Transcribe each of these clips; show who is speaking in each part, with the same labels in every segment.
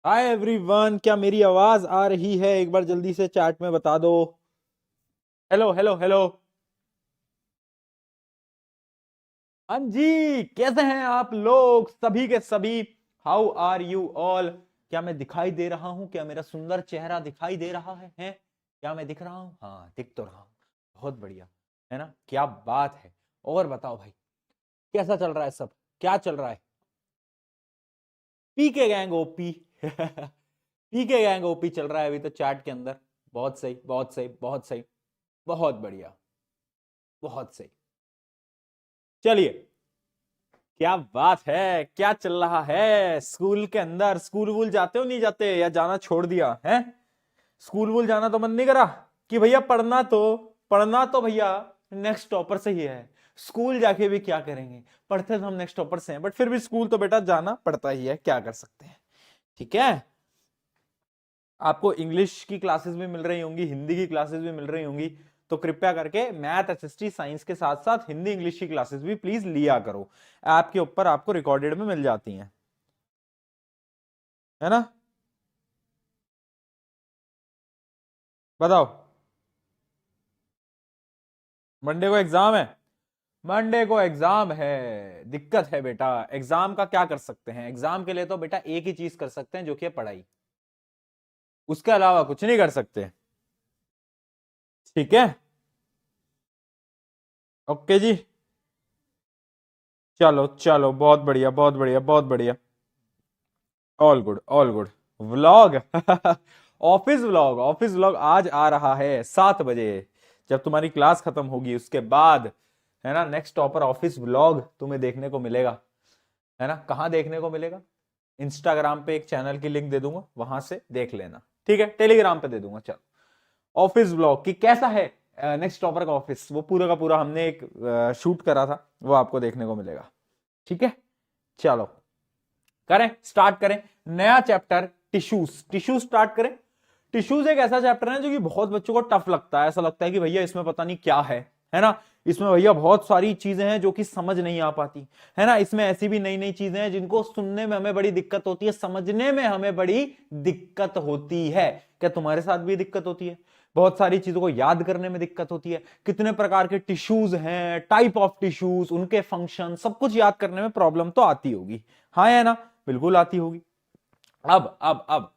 Speaker 1: Hi everyone, क्या मेरी आवाज आ रही है? एक बार जल्दी से चैट में बता दो। Hello hello hello. हाँ जी, कैसे हैं आप लोग सभी के सभी? How are you all? क्या मैं दिखाई दे रहा हूं? क्या मेरा सुंदर चेहरा दिखाई दे रहा है, हैं? क्या मैं दिख रहा हूं? हाँ, दिख तो रहा हूं। बहुत बढ़िया। है ना? क्या बात है। और बताओ भाई, कैसा चल रहा है सब? क्या चल रहा है? पी के गैंग ओपी। पी के गैंग ओपी चल रहा है अभी तो चैट के अंदर। बहुत सही, बहुत सही, बहुत सही। बहुत बढ़िया। बहुत सही। चलिए, क्या बात है, क्या चल रहा है स्कूल के अंदर? स्कूल वूल जाते हो नहीं जाते, या जाना छोड़ दिया है? स्कूल वूल जाना तो मन नहीं करा कि भैया पढ़ना तो भैया नेक्स्ट टॉपर से ही है। स्कूल जाके भी क्या करेंगे? पढ़ते तो हम नेक्स्ट टॉपर से हैं, बट फिर भी स्कूल तो बेटा जाना पड़ता ही है, क्या कर सकते हैं। ठीक है। आपको इंग्लिश की क्लासेस भी मिल रही होंगी, हिंदी की क्लासेस भी मिल रही होंगी, तो कृपया करके मैथ, एसएसटी, साइंस के साथ साथ हिंदी इंग्लिश की क्लासेस भी प्लीज लिया करो। ऐप के ऊपर आपको रिकॉर्डेड में मिल जाती हैं, है ना? बताओ। मंडे को एग्जाम है। मंडे को एग्जाम है। दिक्कत है बेटा। एग्जाम का क्या कर सकते हैं? एग्जाम के लिए तो बेटा एक ही चीज कर सकते हैं, जो कि है पढ़ाई। उसके अलावा कुछ नहीं कर सकते। ठीक है। ओके जी। चलो चलो, बहुत बढ़िया, बहुत बढ़िया, बहुत बढ़िया। All good, all good. Vlog. Office vlog, office vlog आज आ रहा है 7 बजे। जब तुम्हारी क्लास खत्म होगी उसके बाद, है ना, नेक्स्ट टॉपर ऑफिस व्लॉग तुम्हें देखने को मिलेगा। है ना? कहां देखने को मिलेगा? इंस्टाग्राम पे एक चैनल की लिंक दे दूंगा, वहां से देख लेना। ठीक है, टेलीग्राम पे दे दूंगा। चलो, ऑफिस ब्लॉग की कैसा है? नेक्स्ट टॉपर का ऑफिस, वो पूरा का पूरा हमने एक शूट करा था, वो आपको देखने को मिलेगा। ठीक है। चलो, करें, स्टार्ट करें। नया चैप्टर, टिश्यूज। टिश्यूज स्टार्ट करें। टिश्यूज एक ऐसा चैप्टर है जो कि बहुत बच्चों को टफ लगता है। ऐसा लगता है कि भैया इसमें पता नहीं क्या है ना? इसमें भैया बहुत सारी चीजें हैं जो कि समझ नहीं आ पाती। है ना? इसमें ऐसी भी नई नई चीजें हैं जिनको सुनने में हमें बड़ी दिक्कत होती है, समझने में हमें बड़ी दिक्कत होती है। क्या तुम्हारे साथ भी दिक्कत होती है? बहुत सारी चीजों को याद करने में दिक्कत होती है। कितने प्रकार के टिश्यूज हैं, टाइप ऑफ टिश्यूज, उनके फंक्शन, सब कुछ याद करने में प्रॉब्लम तो आती होगी। हाँ या ना? बिल्कुल आती होगी। अब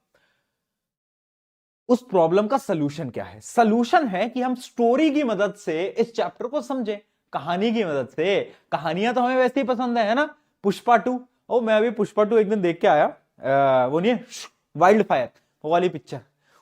Speaker 1: उस प्रॉब्लम का सलूशन क्या है? सलूशन है कि हम स्टोरी की मदद से इस चैप्टर को समझें। कहानी की मदद से। कहानियां तो हमें वैसे ही पसंद है ना? पुष्पा 2। ओ, मैं अभी पुष्पा 2 एक दिन देख के आया। वो नहीं है, वाइल्ड फायर, वो वाली पिक्चर।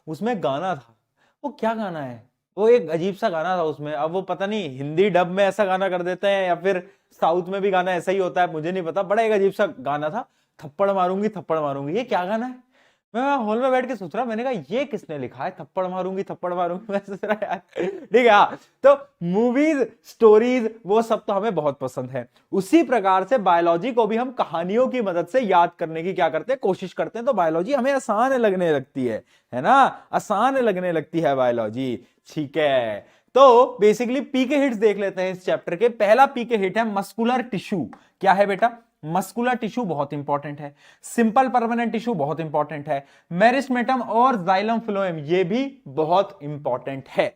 Speaker 1: उसमें गाना था। वो क्या गाना है? वो एक अजीब सा गाना था उसमें। अब वो पता नहीं हिंदी डब में ऐसा गाना कर देते हैं या फिर साउथ में भी गाना ऐसा ही होता है, मुझे नहीं पता। बड़ा एक अजीब सा गाना था। थप्पड़ मारूंगी, थप्पड़ मारूंगी, ये क्या गाना है? मैं हॉल में बैठ के सोच रहा, मैंने कहा ये किसने लिखा है, थप्पड़ मारूंगी, थप्पड़ मारूंगी। मैं सोच रहा यार, ठीक है। हाँ, तो मूवीज, स्टोरीज, वो सब तो हमें बहुत पसंद है। उसी प्रकार से बायोलॉजी को भी हम कहानियों की मदद से याद करने की क्या करते हैं, कोशिश करते हैं। तो बायोलॉजी हमें आसान लगने लगती है ना? आसान लगने लगती है बायोलॉजी। ठीक है। तो बेसिकली पी के हिट्स देख लेते हैं इस चैप्टर के। पहला पी के हिट है मस्कुलर टिश्यू। क्या है बेटा? मस्कुलर टिश्यू बहुत इंपॉर्टेंट है। सिंपल परमानेंट टिश्यू बहुत इंपॉर्टेंट है। मेरिस्टेमम और जाइलम फ्लोएम ये भी बहुत इंपॉर्टेंट है।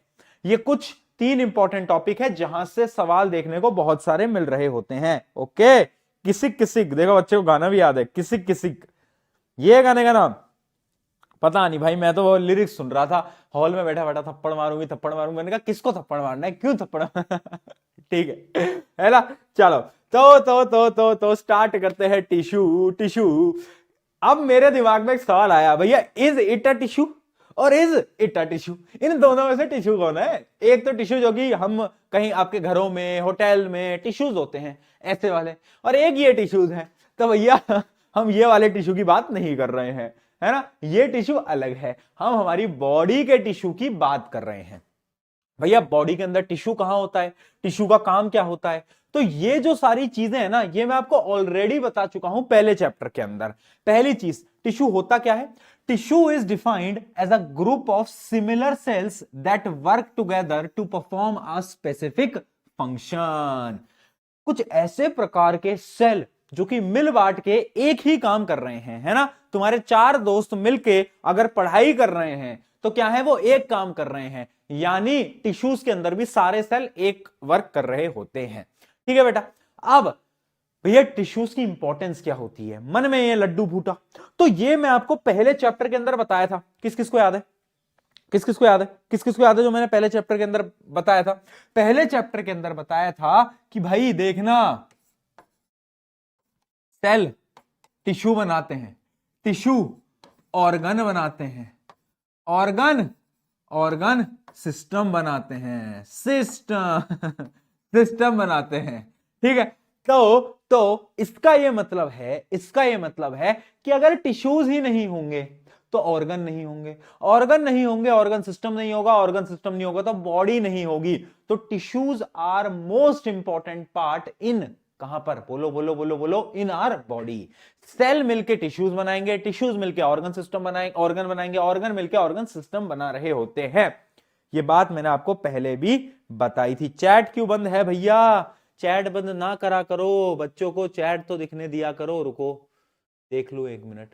Speaker 1: ये कुछ 3 इंपॉर्टेंट टॉपिक है जहां से सवाल देखने को बहुत सारे मिल रहे होते हैं। ओके। किसिक किसिक, देखो बच्चे को गाना भी याद है, किसिक किसिक। ये गाने का नाम पता नहीं भाई, मैं तो वो लिरिक्स सुन रहा था हॉल में बैठा बैठा। थप्पड़ मारूंगी, थप्पड़ मारूंगी, मैंने कहा किसको थप्पड़ मारना है, क्यों थप्पड़ ठीक है ना? चलो, तो स्टार्ट करते हैं। Tissue, tissue. अब मेरे दिमाग में एक सवाल आया, भैया इज इट अ टिश्यू और इज इट अ टिश्यू? इन दोनों में से टिश्यू कौन है? एक तो टिश्यू जो कि हम कहीं आपके घरों में, होटल में टिश्यूज होते हैं ऐसे वाले, और एक ये टिश्यूज हैं। तो भैया हम ये वाले टिश्यू की बात नहीं कर रहे हैं, है ना? ये टिश्यू अलग है। हम हमारी बॉडी के टिश्यू की बात कर रहे हैं। भैया बॉडी के अंदर टिश्यू कहां होता है? टिश्यू का काम क्या होता है? तो ये जो सारी चीजें हैं ना, ये मैं आपको ऑलरेडी बता चुका हूं पहले चैप्टर के अंदर। पहली चीज, टिश्यू होता क्या है? Tissue is defined as a group of similar cells that work together to perform a specific function. कुछ ऐसे प्रकार के सेल जो कि मिल बांट के एक ही काम कर रहे हैं, है ना? तुम्हारे 4 दोस्त मिलके अगर पढ़ाई कर रहे हैं तो क्या है, वो एक काम कर रहे हैं, यानी टिश्यूज के अंदर भी सारे सेल एक वर्क कर रहे होते हैं। ठीक है बेटा। अब भैया टिश्यूज की इंपॉर्टेंस क्या होती है, मन में ये लड्डू फूटा। तो ये मैं आपको पहले चैप्टर के अंदर बताया था, किस किस को याद है, किस किस को याद है, किस किस को याद है जो मैंने पहले चैप्टर के अंदर बताया था। पहले चैप्टर के अंदर बताया था कि भाई देखना, सेल टिश्यू बनाते हैं, टिश्यू ऑर्गन बनाते हैं, ऑर्गन ऑर्गन सिस्टम बनाते हैं, सिस्टम बनाते हैं। ठीक है। तो इसका ये मतलब है, इसका ये मतलब है कि अगर टिश्यूज ही नहीं होंगे तो ऑर्गन नहीं होंगे, ऑर्गन नहीं होंगे, ऑर्गन सिस्टम नहीं होगा, ऑर्गन सिस्टम नहीं होगा तो बॉडी नहीं होगी। तो tissues are most important part in, कहां पर, बोलो बोलो बोलो बोलो, इन आर बॉडी। सेल मिलके टिश्यूज बनाएंगे, टिश्यूज मिलके ऑर्गन सिस्टम बनाएंगे, ऑर्गन बनाएंगे, ऑर्गन मिलके ऑर्गन सिस्टम बना रहे होते हैं। ये बात मैंने आपको पहले भी बताई थी। चैट क्यों बंद है भैया, चैट बंद ना करा करो, बच्चों को चैट तो दिखने दिया करो। रुको देख लो, 1 मिनट,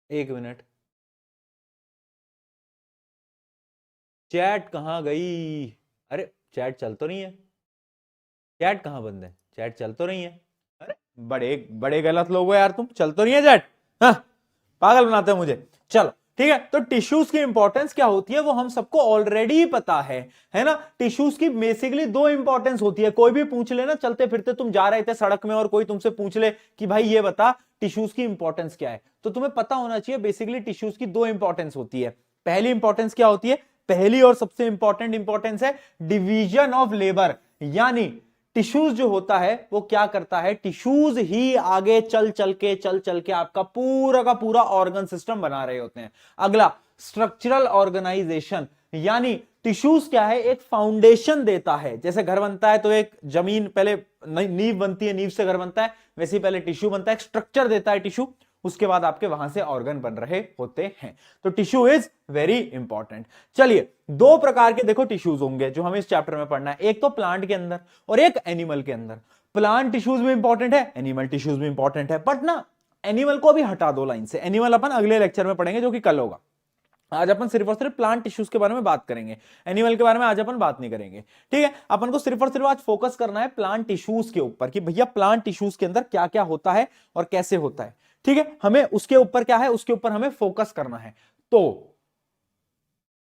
Speaker 1: 1 मिनट, चैट कहां गई, अरे चैट चल तो नहीं है, चैट कहां बंद है, चैट चल तो नहीं है, अरे बड़े बड़े गलत लोग हो यार तुम, चल तो नहीं है चैट, हाँ पागल बनाते हो मुझे। चलो ठीक है। तो टिश्यूज की इंपॉर्टेंस क्या होती है वो हम सबको ऑलरेडी पता है ना। टिश्यूज की बेसिकली 2 इंपॉर्टेंस होती है। कोई भी पूछ ले ना, चलते फिरते तुम जा रहे थे सड़क में और कोई तुमसे पूछ ले कि भाई ये बता टिश्यूज की इंपॉर्टेंस क्या है, तो तुम्हें पता होना चाहिए बेसिकली टिश्यूज की 2 इंपॉर्टेंस होती है। पहली इंपॉर्टेंस क्या होती है, पहली और सबसे इंपॉर्टेंट इंपॉर्टेंस है डिवीजन ऑफ लेबर, यानी टिश्यूज जो होता है वो क्या करता है, टिश्यूज ही आगे चल चल के आपका पूरा का पूरा ऑर्गन सिस्टम बना रहे होते हैं। अगला स्ट्रक्चरल ऑर्गेनाइजेशन, यानी टिश्यूज क्या है, एक फाउंडेशन देता है। जैसे घर बनता है तो एक जमीन पहले नींव बनती है, नींव से घर बनता है, वैसे ही पहले टिश्यू बनता है, एक स्ट्रक्चर देता है टिश्यू, उसके बाद आपके वहां से ऑर्गन बन रहे होते हैं। तो टिश्यू इज वेरी इंपॉर्टेंट। चलिए 2 प्रकार के देखो टिश्यूज होंगे जो हमें इस चैप्टर में पढ़ना है, एक तो प्लांट के अंदर और एक एनिमल के अंदर। प्लांट टिश्यूज भी इंपॉर्टेंट है, एनिमल टिश्यूज भी इंपॉर्टेंट है, बट ना एनिमल को भी हटा दो लाइन से, एनिमल अपन अगले लेक्चर में पढ़ेंगे जो कि कल होगा। आज अपन सिर्फ और सिर्फ प्लांट टिश्यूज के बारे में बात करेंगे, एनिमल के बारे में आज अपन बात नहीं करेंगे। ठीक है। अपन को सिर्फ और सिर्फ आज फोकस करना है प्लांट टिश्यूज के ऊपर कि भैया प्लांट टिश्यूज के अंदर क्या क्या होता है और कैसे होता है। ठीक है। हमें उसके ऊपर क्या है, उसके ऊपर हमें फोकस करना है। तो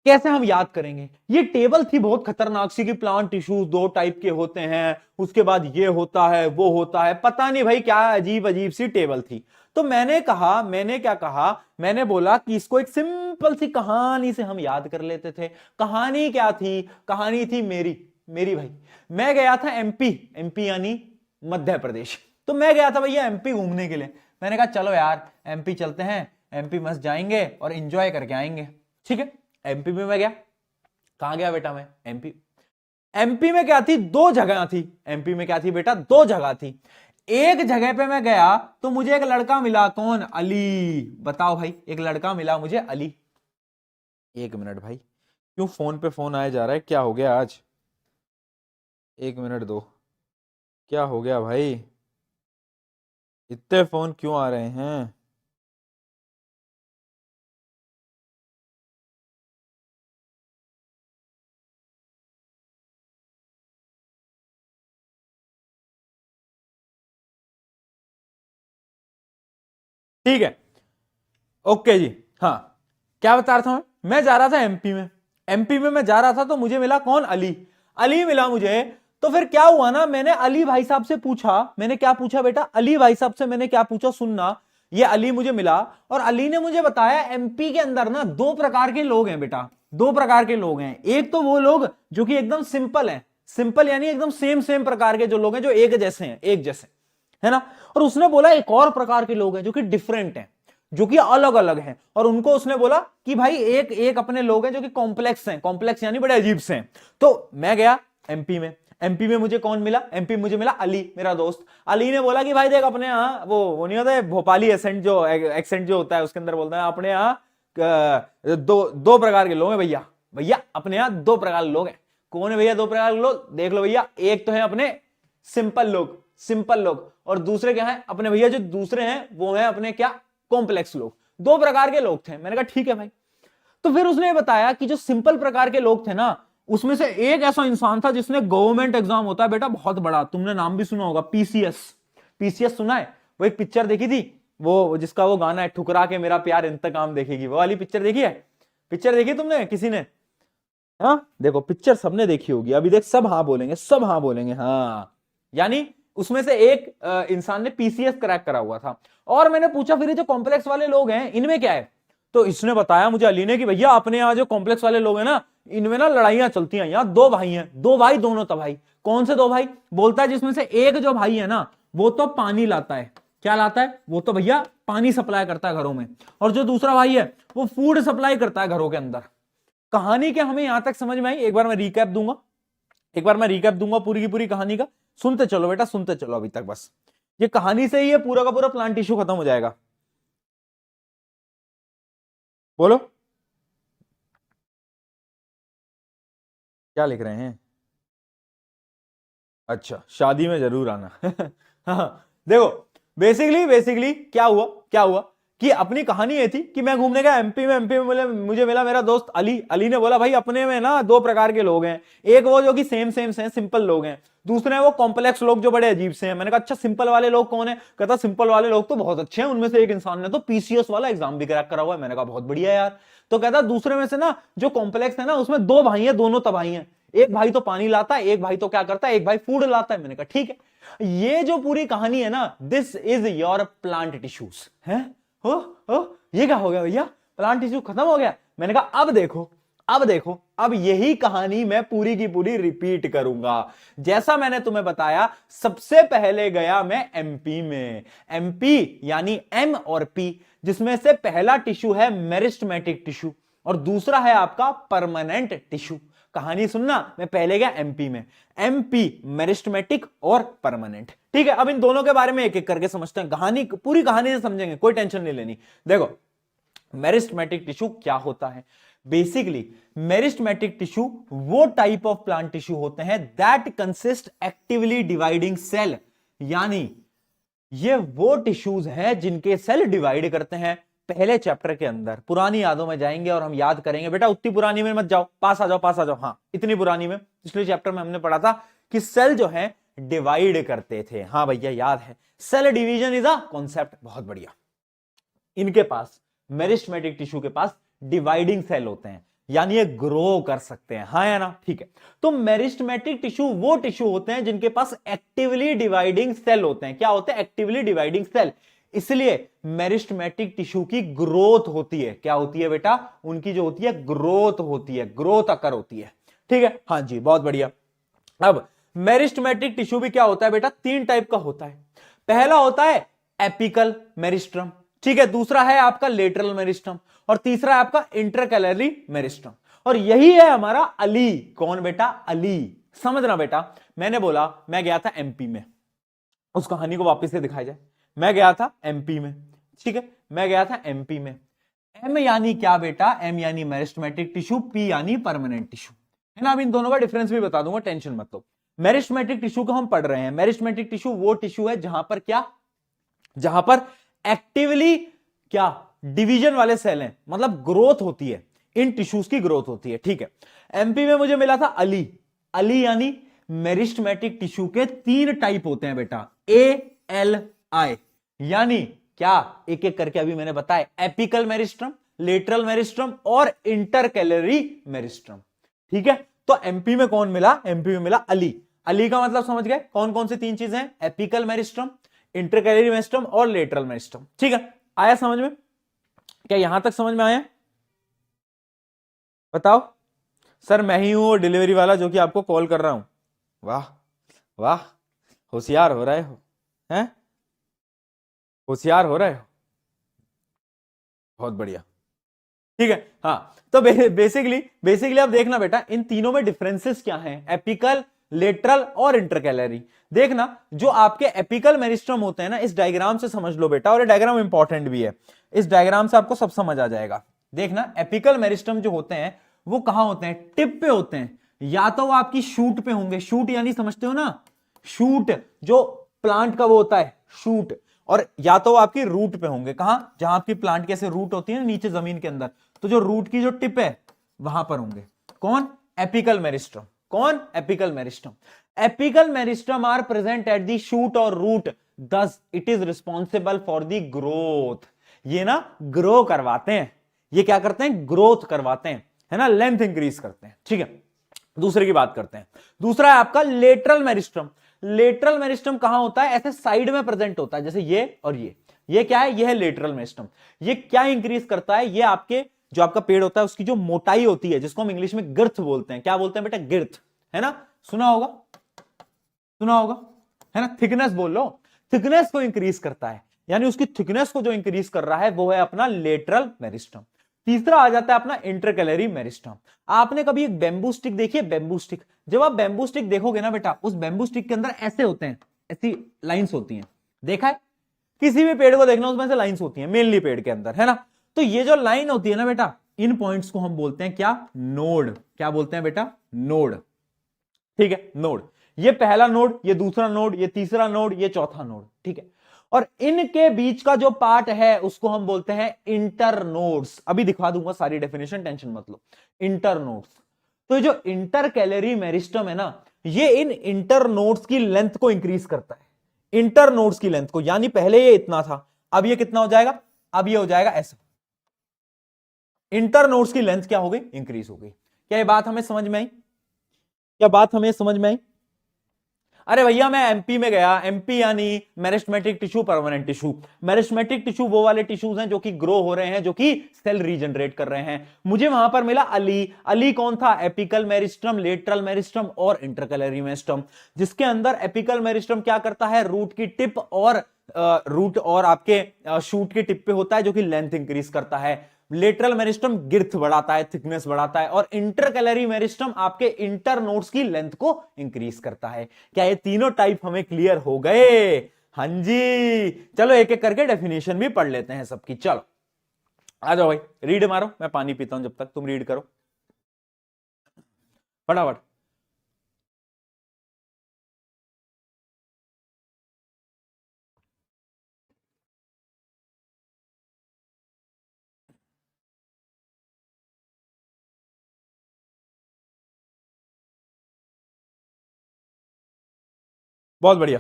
Speaker 1: कैसे हम याद करेंगे, ये टेबल थी बहुत खतरनाक सी कि प्लांट टिश्यूज 2 टाइप के होते हैं, उसके बाद ये होता है वो होता है, पता नहीं भाई क्या अजीब अजीब सी टेबल थी। तो मैंने कहा, मैंने क्या कहा, मैंने बोला कि इसको एक सिंपल सी कहानी से हम याद कर लेते थे। कहानी क्या थी, कहानी थी मेरी भाई। मैं गया था एमपी, एमपी यानी मध्य प्रदेश। तो मैं गया था भैया एमपी घूमने के लिए। मैंने कहा चलो यार एमपी चलते हैं, एमपी मस्त जाएंगे और एंजॉय करके आएंगे। ठीक है। एमपी में मैं गया, कहां गया बेटा मैं, एमपी। एमपी में क्या थी, 2 जगह थी। एमपी में क्या थी बेटा, 2 जगह थी। एक जगह पे मैं गया तो मुझे एक लड़का मिला, कौन, अली। बताओ भाई, एक लड़का मिला मुझे, अली। 1 मिनट भाई, क्यों फोन पे फोन आया जा रहा है, क्या हो गया आज, 1 मिनट दो, क्या हो गया भाई, इतने फोन क्यों आ रहे हैं। ठीक है, ओके जी। हाँ, क्या बता रहा था मैं जा रहा था एमपी में, एमपी में मैं जा रहा था तो मुझे मिला कौन, अली। अली मिला मुझे। तो फिर क्या हुआ ना, मैंने अली भाई साहब से पूछा, मैंने क्या पूछा बेटा, अली भाई साहब से मैंने क्या पूछा, सुनना। ये अली मुझे मिला और अली ने मुझे बताया एमपी के अंदर ना 2 प्रकार के लोग हैं बेटा, 2 प्रकार के लोग हैं। एक तो वो लोग जो कि एकदम सिंपल हैं, सिंपल यानी एकदम सेम सेम प्रकार के जो लोग हैं, जो एक जैसे हैं, एक जैसे, है ना। और उसने बोला एक और प्रकार के लोग हैं जो कि डिफरेंट हैं, जो कि अलग अलग हैं। और उनको उसने बोला कि भाई एक एक अपने लोग हैं जो कि कॉम्प्लेक्स हैं, कॉम्प्लेक्स यानी बड़े अजीब से हैं। तो मैं गया एमपी में, एमपी में मुझे कौन मिला, एमपी मुझे मिला अली, मेरा दोस्त। अली ने बोला कि भाई देख अपने यहाँ वो नहीं होता है भोपाली एसेंट, जो एक्सेंट जो होता है उसके अंदर बोलता है अपने यहाँ 2 प्रकार के लोग हैं भैया, भैया अपने यहाँ 2 प्रकार के लोग हैं। कौन है भैया 2 प्रकार के लोग, देख लो भैया। एक तो है अपने सिंपल लोग, सिंपल लोग, और दूसरे क्या है अपने भैया जो दूसरे हैं वो हैं अपने क्या कॉम्प्लेक्स लोग। दो प्रकार के लोग थे। मैंने कहा ठीक है भाई। तो फिर उसने बताया कि जो सिंपल प्रकार के लोग थे ना, उसमें से एक ऐसा इंसान था जिसने गवर्नमेंट एग्जाम होता है बेटा बहुत बड़ा, तुमने नाम भी सुना होगा, पीसीएस। पीसीएस सुना है? वो एक पिक्चर देखी थी, वो जिसका वो गाना है ठुकरा के मेरा प्यार इंतकाम देखेगी, वो वाली पिक्चर देखी है? पिक्चर देखी तुमने किसी ने? हाँ देखो पिक्चर सबने देखी होगी, अभी देख सब हाँ बोलेंगे, सब हाँ बोलेंगे। हाँ यानी उसमें से एक इंसान ने पीसीएस क्रैक करा हुआ था। और मैंने पूछा फिर ये जो कॉम्प्लेक्स वाले लोग हैं इनमें क्या है? तो इसने बताया मुझे अली ने कि भैया अपने यहाँ जो कॉम्प्लेक्स वाले लोग हैं ना, इनमें ना लड़ाइयां चलती हैं। यहाँ दो भाई हैं, दो भाई दोनों तबाही। कौन से दो भाई? बोलता है जिसमें से एक जो भाई है ना वो तो पानी लाता है। क्या लाता है? वो तो भैया पानी सप्लाई करता है घरों में। और जो दूसरा भाई है वो फूड सप्लाई करता है घरों के अंदर। कहानी क्या हमें यहां तक समझ में आई? एक बार मैं रिकैप दूंगा, एक बार मैं रिकैप दूंगा पूरी की पूरी कहानी का। सुनते चलो बेटा, सुनते चलो अभी तक। बस ये कहानी से ही ये पूरा का पूरा प्लांट टिश्यू खत्म हो जाएगा। बोलो क्या लिख रहे हैं? अच्छा शादी में जरूर आना। हाँ देखो बेसिकली क्या हुआ, क्या हुआ कि अपनी कहानी ये थी कि मैं घूमने गया एमपी में। एमपी में मुझे मिला मेरा दोस्त अली। अली ने बोला भाई अपने में ना दो प्रकार के लोग हैं, एक वो जो कि सेम से सिंपल लोग हैं, दूसरे हैं वो कॉम्प्लेक्स लोग जो बड़े अजीब से हैं। मैंने कहा अच्छा सिंपल वाले लोग कौन है? कहता सिंपल वाले लोग तो बहुत अच्छे हैं, उनमें से एक इंसान ने तो पीसीएस वाला एग्जाम भी क्रैक करा हुआ है। मैंने कहा बहुत बढ़िया यार। तो कहता दूसरे में से ना जो कॉम्प्लेक्स है ना उसमें दो भाई हैं, दोनों तबाही हैं। एक भाई तो पानी लाता है, एक भाई तो क्या करता है, एक भाई फूड लाता है। मैंने कहा ठीक है। ये जो पूरी कहानी है ना, this is your plant tissues है। हो ये क्या हो गया भैया, प्लांट टिश्यू खत्म हो गया? मैंने कहा अब देखो, अब देखो, अब यही कहानी मैं पूरी की पूरी रिपीट करूंगा। जैसा मैंने तुम्हें बताया, सबसे पहले गया मैं एमपी में। एमपी यानी एम और पी, जिसमें से पहला टिश्यू है मेरिस्टेमेटिक टिश्यू और दूसरा है आपका परमानेंट टिश्यू। कहानी सुनना, मैं पहले गया एमपी में। एमपी मेरिस्टेमेटिक और परमानेंट। ठीक है, अब इन दोनों के बारे में एक एक करके समझते हैं। कहानी पूरी कहानी से समझेंगे, कोई टेंशन नहीं लेनी। देखो मेरिस्टेमेटिक टिश्यू क्या होता है? बेसिकली मेरिस्टेमेटिक टिश्यू वो टाइप ऑफ प्लांट टिश्यू होते हैं that consist actively dividing cell, यानी ये वो टिश्यूज हैं जिनके सेल डिवाइड करते हैं। पहले चैप्टर के अंदर पुरानी यादों में जाएंगे और हम याद करेंगे। बेटा उतनी पुरानी में मत जाओ, पास आ जाओ, पास आ जाओ। हाँ इतनी पुरानी में पिछले चैप्टर में हमने पढ़ा था कि सेल जो है डिवाइड करते थे। हाँ भैया याद है, cell division is a concept. बहुत बढ़िया। इनके पास मेरिस्टेमेटिक टिश्यू के पास डिवाइडिंग सेल होते हैं, यानी ये ग्रो कर सकते हैं। हाँ या ना? ठीक है। तो मेरिस्टेमेटिक टिश्यू वो टिश्यू होते हैं जिनके पास एक्टिवली डिवाइडिंग सेल होते हैं। क्या होते हैं? Actively dividing cell. इसलिए मेरिस्टेमेटिक टिश्यू की ग्रोथ होती है। क्या होती है बेटा? उनकी जो होती है ग्रोथ होती है, ग्रोथ अकर होती है। ठीक है, हाँ जी बहुत बढ़िया। अब मेरिस्टेमेटिक टिश्यू भी क्या होता है बेटा? तीन टाइप का होता है। पहला होता है एपिकल मेरिस्टम, ठीक है, दूसरा है आपका लेटरल मेरिस्टम और तीसरा है आपका इंटरकैलरी मेरिस्टम। और यही है हमारा अली। कौन बेटा? अली। समझना बेटा, मैंने बोला मैं गया था एमपी में, उस कहानी को वापस से दिखाया जाए। मैं गया था एमपी में, ठीक है, मैं गया था एमपी में। एम यानी क्या बेटा? एम यानी मेरिस्टेमेटिक टिश्यू, पी यानी परमानेंट टिश्यू, है ना। अब इन दोनों का डिफरेंस भी बता दूंगा, टेंशन मत लो। मेरिस्टेमेटिक टिश्यू को हम पढ़ रहे हैं। मेरिस्टेमेटिक टिश्यू वो टिश्यू है जहां पर क्या, जहां पर एक्टिवली क्या डिवीजन वाले सेल हैं, मतलब ग्रोथ होती है, इन टिश्यूज की ग्रोथ होती है। ठीक है, एमपी में मुझे मिला था अली। अली यानी मेरिस्टेमेटिक टिश्यू के तीन टाइप होते हैं बेटा, ALI, यानी क्या, एक एक करके अभी मैंने बताया, एपिकल मेरिस्टम, लेटरल मेरिस्टम और इंटरकैलरी मेरिस्टम। ठीक है, तो एमपी में कौन मिला? एमपी में मिला अली। अली का मतलब समझ गए कौन कौन सी तीन चीजें हैं? एपिकल मेरिस्टम, इंटरकैलरी मेरिस्टम और लेटरल मेरिस्टम। ठीक है, आया समझ में? क्या यहां तक समझ में आया? बताओ। सर मैं ही हूं वो डिलीवरी वाला जो कि आपको कॉल कर रहा हूं। वाह वाह, होशियार हो रहे हो, हैं? होशियार हो रहे हो, बहुत बढ़िया। ठीक है, हाँ तो बेसिकली अब देखना बेटा इन तीनों में डिफरेंसेस क्या हैं, एपिकल, लेटरल और इंटरकैलरी। देखना जो आपके एपिकल मेरिस्टम होते हैं ना, इस डायग्राम से समझ लो बेटा, और ये डायग्राम इंपॉर्टेंट भी है, इस डायग्राम से आपको सब समझ आ जाएगा। देखना एपिकल मेरिस्टम जो होते हैं वो कहां होते हैं? टिप पे होते हैं, या तो वो आपकी शूट पे होंगे। शूट यानी समझते हो ना, शूट जो प्लांट का वो होता है शूट, और या तो आपकी रूट पे होंगे, कहां, जहां आपकी प्लांट की ऐसे रूट होती है ना नीचे जमीन के अंदर, तो जो रूट की जो टिप है वहां पर होंगे। कौन, एपिकल मेरिस्टम। कौन, apical meristem. Apical meristem are present at the shoot और root, thus it is responsible for the growth. ये ना ग्रो करवाते हैं, ये क्या करते हैं, ग्रोथ करवाते हैं, है ना, लेंथ इंक्रीज करते हैं। ठीक है, दूसरे की बात करते हैं। दूसरा है आपका लेटरल मेरिस्टम। लेटरल मेरिस्टम कहां होता है, ऐसे साइड में प्रेजेंट होता है, जैसे ये और ये क्या है, ये है लेटरल मेरिस्टम। ये क्या इंक्रीज करता है, ये आपके जो आपका पेड़ होता है उसकी जो मोटाई होती है, जिसको हम इंग्लिश में गिर्थ बोलते हैं, क्या बोलते हैं बेटा, गिर्थ, है ना, सुना होगा, सुना होगा, है ना, थिकनेस बोल लो, थिकनेस को इंक्रीज करता है, यानी उसकी थिकनेस को जो इंक्रीज कर रहा है वो है अपना लेटरल मेरिस्टम। तीसरा आ जाता है अपना इंटरकैलरी मेरिस्टम। आपने कभी एक बेंबू स्टिक देखी है, बेंबू स्टिक, जब आप बेंबू स्टिक देखोगे ना बेटा, उस बेंबू स्टिक के अंदर ऐसे होते हैं, ऐसी लाइंस होती हैं, देखा है, किसी भी पेड़ को देखना उसमें से लाइंस होती हैं, मेनली पेड़ के अंदर, है ना, तो ये जो लाइन होती है ना बेटा, इन पॉइंट्स को हम बोलते हैं क्या, नोड। क्या बोलते हैं बेटा, नोड। ठीक है, नोड, ये पहला नोड, ये दूसरा नोड, ये तीसरा नोड, ये चौथा नोड। ठीक है, और इनके बीच का जो पार्ट है उसको हम बोलते हैं इंटरनोड्स। अभी दिखा दूंगा सारी डेफिनेशन, टेंशन मत लो। इंटरनोड्स, तो जो इंटरकैलरी मेरिस्टम है ना, ये इन इंटरनोड्स की लेंथ को इंक्रीज करता है, इंटरनोड्स की लेंथ को, यानी पहले ये इतना था, अब ये कितना हो जाएगा, अब ये हो जाएगा ऐसा। इंटरनोड्स की लेंथ क्या हो गई, इंक्रीज हो गई। क्या ये बात हमें समझ में आई, क्या बात हमें समझ में आई। अरे भैया मैं एमपी में गया, एमपी यानी meristematic tissue, permanent tissue. Meristematic tissue वो वाले टिश्यूज हैं जो कि ग्रो हो रहे हैं, जो कि सेल रीजनरेट कर रहे हैं। मुझे वहां पर मिला अली। अली कौन था, एपिकल मेरिस्टम, लेटरल मेरिस्टम और इंटरकैलरी मेरिस्टम, जिसके अंदर एपिकल मेरिस्टम क्या करता है, रूट की टिप और रूट और आपके शूट की टिप पे होता है, जो कि लेंथ इंक्रीज करता है। लेटरल मेरिस्टम गिर्थ बढ़ाता है, थिकनेस बढ़ाता है, और इंटरकैलरी मेरिस्टम आपके इंटरनोड्स की लेंथ को इंक्रीज करता है। क्या ये तीनों टाइप हमें क्लियर हो गए, हाँ जी। चलो एक एक करके डेफिनेशन भी पढ़ लेते हैं सबकी। चलो आ जाओ भाई, रीड मारो, मैं पानी पीता हूं जब तक तुम रीड करो फटाफट। बहुत बढ़िया।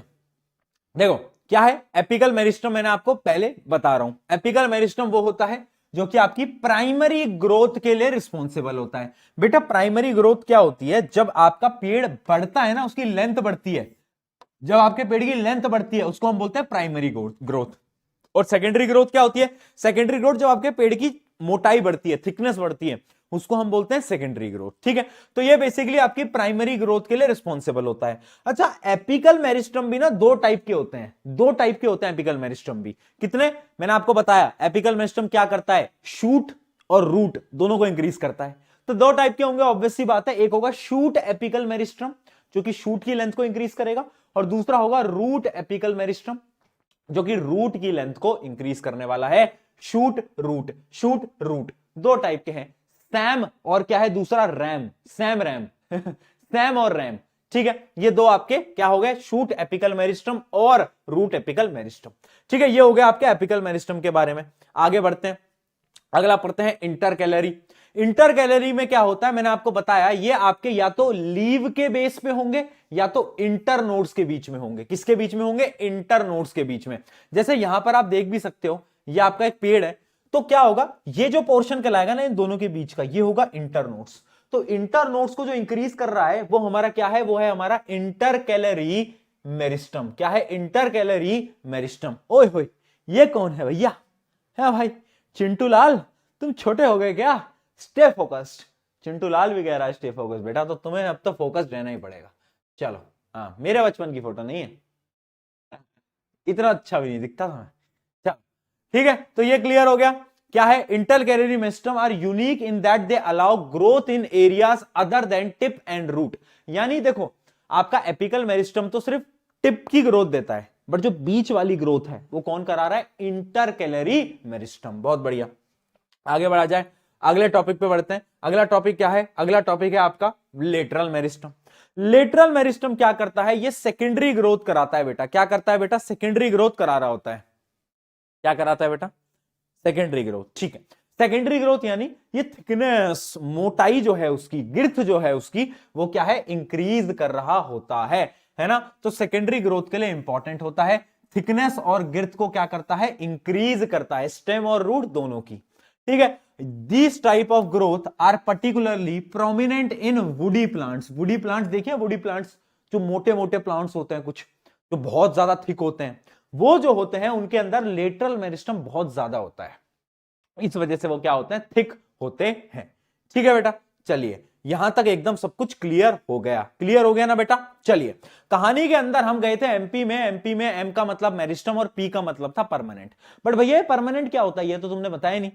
Speaker 1: देखो क्या है एपिकल मेरिस्टम, मैंने आपको पहले बता रहा हूं, एपिकल मेरिस्टम वो होता है जो कि आपकी प्राइमरी ग्रोथ के लिए रिस्पॉन्सिबल होता है। बेटा प्राइमरी ग्रोथ क्या होती है, जब आपका पेड़ बढ़ता है ना, उसकी लेंथ बढ़ती है, जब आपके पेड़ की लेंथ बढ़ती है उसको हम बोलते हैं प्राइमरी ग्रोथ। और सेकेंडरी ग्रोथ क्या होती है, सेकेंडरी ग्रोथ जब आपके पेड़ की मोटाई बढ़ती है, थिकनेस बढ़ती है, उसको हम बोलते हैं सेकेंडरी ग्रोथ। ठीक है, तो ये बेसिकली आपकी प्राइमरी ग्रोथ के लिए रिस्पॉन्सिबल होता है। अच्छा, एपिकल मेरिस्टम भी ना दो टाइप के होते हैं, दो टाइप के होते हैं एपिकल मेरिस्टम भी। कितने, मैंने आपको बताया एपिकल मेरिस्टम क्या करता है, शूट और रूट दोनों को इंक्रीज करता है। तो दो टाइप के होंगे, ऑब्वियस सी बात है, एक होगा शूट एपिकल मेरिस्टम जो कि शूट की लेंथ को इंक्रीज करेगा, और दूसरा होगा रूट एपिकल मेरिस्टम जो कि रूट की लेंथ को इंक्रीज करने वाला है। शूट रूट, शूट रूट दो टाइप के हैं, सैम और क्या है दूसरा, रैम, सैम रैम सैम और रैम। ठीक है, ये दो आपके क्या हो गए, शूट एपिकल मेरिस्टम और रूट एपिकल मेरिस्टम। ठीक है, ये हो गया आपके एपिकल मेरिस्टम के बारे में। आगे बढ़ते हैं, अगला पढ़ते हैं इंटरकैलरी। इंटरकैलरी में क्या होता है, मैंने आपको बताया, ये आपके या तो लीव के बेस पे होंगे या तो इंटरनोड्स के बीच में होंगे। किसके बीच में होंगे, इंटरनोड्स के बीच में। जैसे यहां पर आप देख भी सकते हो, ये आपका एक पेड़ है, तो क्या होगा, ये जो पोर्शन कहलाएगा ना इन दोनों के बीच का, ये होगा इंटरनोड्स। तो इंटरनोड्स को जो इंक्रीज कर रहा है वो हमारा क्या है, वो है हमारा इंटरकैलरी मेरिस्टम। क्या है, इंटरकैलरी मेरिस्टम। ओए होए, ये कौन है भैया, है भाई चिंटू लाल, तुम छोटे हो गए क्या, स्टे फोकस्ड। चिंटू लाल भी कह रहा है स्टे फोकस्ड, बेटा तो तुम्हें अब तो फोकस्ड रहना ही पड़ेगा। चलो, हाँ मेरे बचपन की फोटो नहीं है, इतना अच्छा भी नहीं दिखता था मैं। चलो ठीक है, तो ये क्लियर हो गया। क्या है, intercalary meristem are unique in that they allow growth in areas other than tip and root. यानी देखो, आपका एपिकल मेरिस्टम तो सिर्फ टिप की ग्रोथ देता है, बट जो बीच वाली ग्रोथ है वो कौन करा रहा है, इंटरकैलरी मेरिस्टम। बहुत बढ़िया, आगे बढ़ा जाए, अगले टॉपिक पे बढ़ते हैं। अगला टॉपिक क्या है, अगला टॉपिक है आपका लेटरल मेरिस्टम। लेटरल मेरिस्टम क्या करता है, ये सेकेंडरी ग्रोथ कराता है बेटा। क्या करता है बेटा, सेकेंडरी ग्रोथ करा रहा होता है। क्या कराता है बेटा, सेकेंडरी ग्रोथ। ठीक है, सेकेंडरी ग्रोथ यानी ये थिकनेस, मोटाई जो है उसकी, गिर्थ जो है उसकी, वो क्या है, इंक्रीज कर रहा होता है ना। तो सेकेंडरी ग्रोथ के लिए इंपॉर्टेंट होता है। थिकनेस और गिर्थ को क्या करता है, इंक्रीज करता है, स्टेम और रूट दोनों की। ठीक है, this type of growth are particularly prominent in woody plants. Woody plants देखिए, वुडी प्लांट्स जो मोटे मोटे प्लांट्स होते हैं, कुछ जो बहुत ज्यादा थिक होते हैं, वो जो होते हैं उनके अंदर लेटरल मेरिस्टम बहुत ज्यादा होता है। इस वजह से वो क्या होते हैं, थिक होते हैं। ठीक है बेटा, चलिए यहां तक एकदम सब कुछ क्लियर हो गया। क्लियर हो गया ना बेटा। चलिए कहानी के अंदर हम गए थे एमपी में। एमपी में एम का मतलब मेरिस्टम और पी का मतलब था परमानेंट। बट भैया परमानेंट क्या होता है, ये तो तुमने बताया नहीं।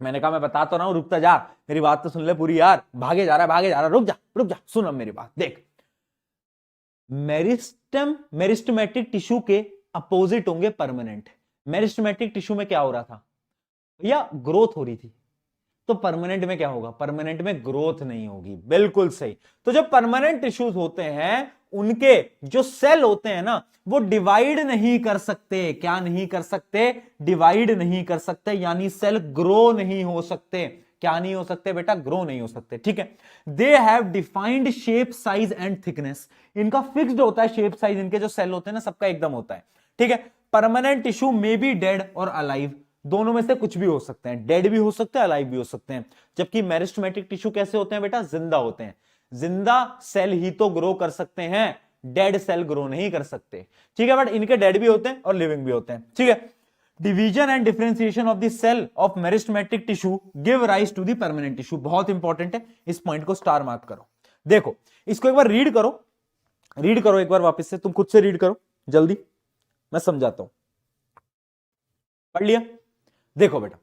Speaker 1: मैंने कहा मैं बता तो रहा हूं, रुकता जा, मेरी बात तो सुन ले पूरी यार। भागे जा रहा है, भागे जा रहा है, रुक जा, सुन अब मेरी बात। देख, मेरिस्टम, मेरिस्टमेटिक टिश्यू के अपोजिट होंगे परमानेंट। मेरिस्टमेटिक टिश्यू में क्या हो रहा था भैया, ग्रोथ हो रही थी। तो परमानेंट में क्या होगा, परमानेंट में ग्रोथ नहीं होगी। बिल्कुल सही। तो जब परमानेंट टिश्यूज होते हैं, उनके जो सेल होते हैं ना, वो डिवाइड नहीं कर सकते। क्या नहीं कर सकते, डिवाइड नहीं कर सकते, यानी सेल ग्रो नहीं हो सकते। क्या नहीं हो सकते बेटा, ग्रो नहीं हो सकते। ठीक है, they have defined shape, size and thickness. इनका फिक्स्ड होता है शेप साइज, इनके जो सेल होते हैं ना, सबका एकदम होता है। ठीक है, permanent tissue may be dead और अलाइव, दोनों में से कुछ भी हो सकते हैं। डेड भी हो सकते हैं, अलाइव भी हो सकते हैं। जबकि मेरिस्टमेटिक टिश्यू कैसे होते हैं बेटा, जिंदा होते हैं। जिंदा सेल ही तो ग्रो कर सकते हैं, डेड सेल ग्रो नहीं कर सकते। ठीक है, बट इनके डेड भी होते हैं और लिविंग भी होते हैं। ठीक है, division and differentiation of the cell of meristematic tissue give rise to the permanent tissue. बहुत इंपॉर्टेंट है, इस पॉइंट को स्टार मार्क करो। देखो इसको एक बार रीड करो, रीड करो एक बार वापस से, तुम खुद से रीड करो जल्दी, मैं समझाता हूं। पढ़ लिया। देखो बेटा,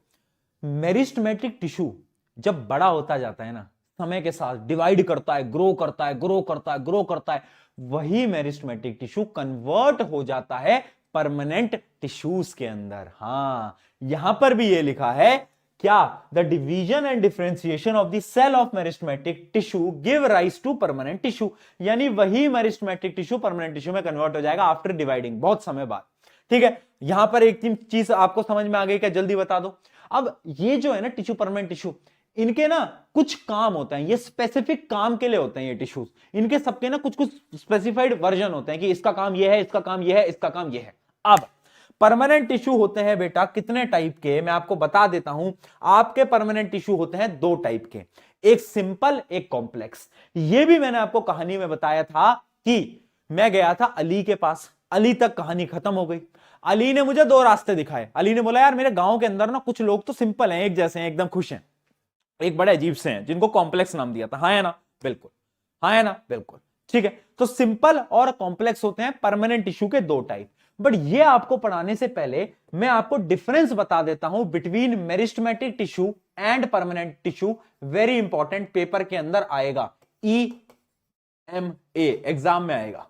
Speaker 1: मेरिस्टमेटिक टिश्यू जब बड़ा होता जाता है ना, समय के साथ डिवाइड करता है, ग्रो करता है, ग्रो करता है, ग्रो करता है, वही मेरिस्टमेटिक टिश्यू कन्वर्ट हो जाता है परमानेंट टिश्यूज के अंदर। हां, यहां पर भी ये लिखा है क्या, the division and differentiation of the cell of meristematic tissue give rise to permanent tissue, यानी वही मेरिस्टमेटिक टिश्यू परमानेंट टिश्यू में कन्वर्ट हो जाएगा आफ्टर डिवाइडिंग, बहुत समय बाद। ठीक है, यहां पर एक चीज आपको समझ में आ गई क्या, जल्दी बता दो। अब ये जो है ना टिश्यू, परमानेंट टिश्यू, इनके ना कुछ काम होता है, ये स्पेसिफिक काम के लिए होते हैं ये टिश्यूज। इनके सबके ना कुछ कुछ स्पेसिफाइड वर्जन होते हैं कि इसका काम ये है, इसका काम ये है, इसका काम ये है। अब परमानेंट टिश्यू होते हैं बेटा कितने टाइप के, मैं आपको बता देता हूं। आपके परमानेंट टिश्यू होते हैं दो टाइप के, एक सिंपल, एक कॉम्प्लेक्स। ये भी मैंने आपको कहानी में बताया था कि मैं गया था अली के पास, अली तक कहानी खत्म हो गई। अली ने मुझे दो रास्ते दिखाए। अली ने बोला यार मेरे गांव के अंदर ना कुछ लोग तो सिंपल हैं, एक जैसे हैं, एकदम खुश हैं, एक बड़े अजीब से हैं जिनको कॉम्प्लेक्स नाम दिया था। हाँ है ना, बिल्कुल, हाँ है ना, बिल्कुल। ठीक है, तो सिंपल और कॉम्प्लेक्स होते हैं परमानेंट टिश्यू के दो टाइप। बट ये आपको पढ़ाने से पहले मैं आपको डिफरेंस बता देता हूं between meristematic tissue and permanent tissue. Very important, paper के अंदर आएगा, EMA एग्जाम में आएगा।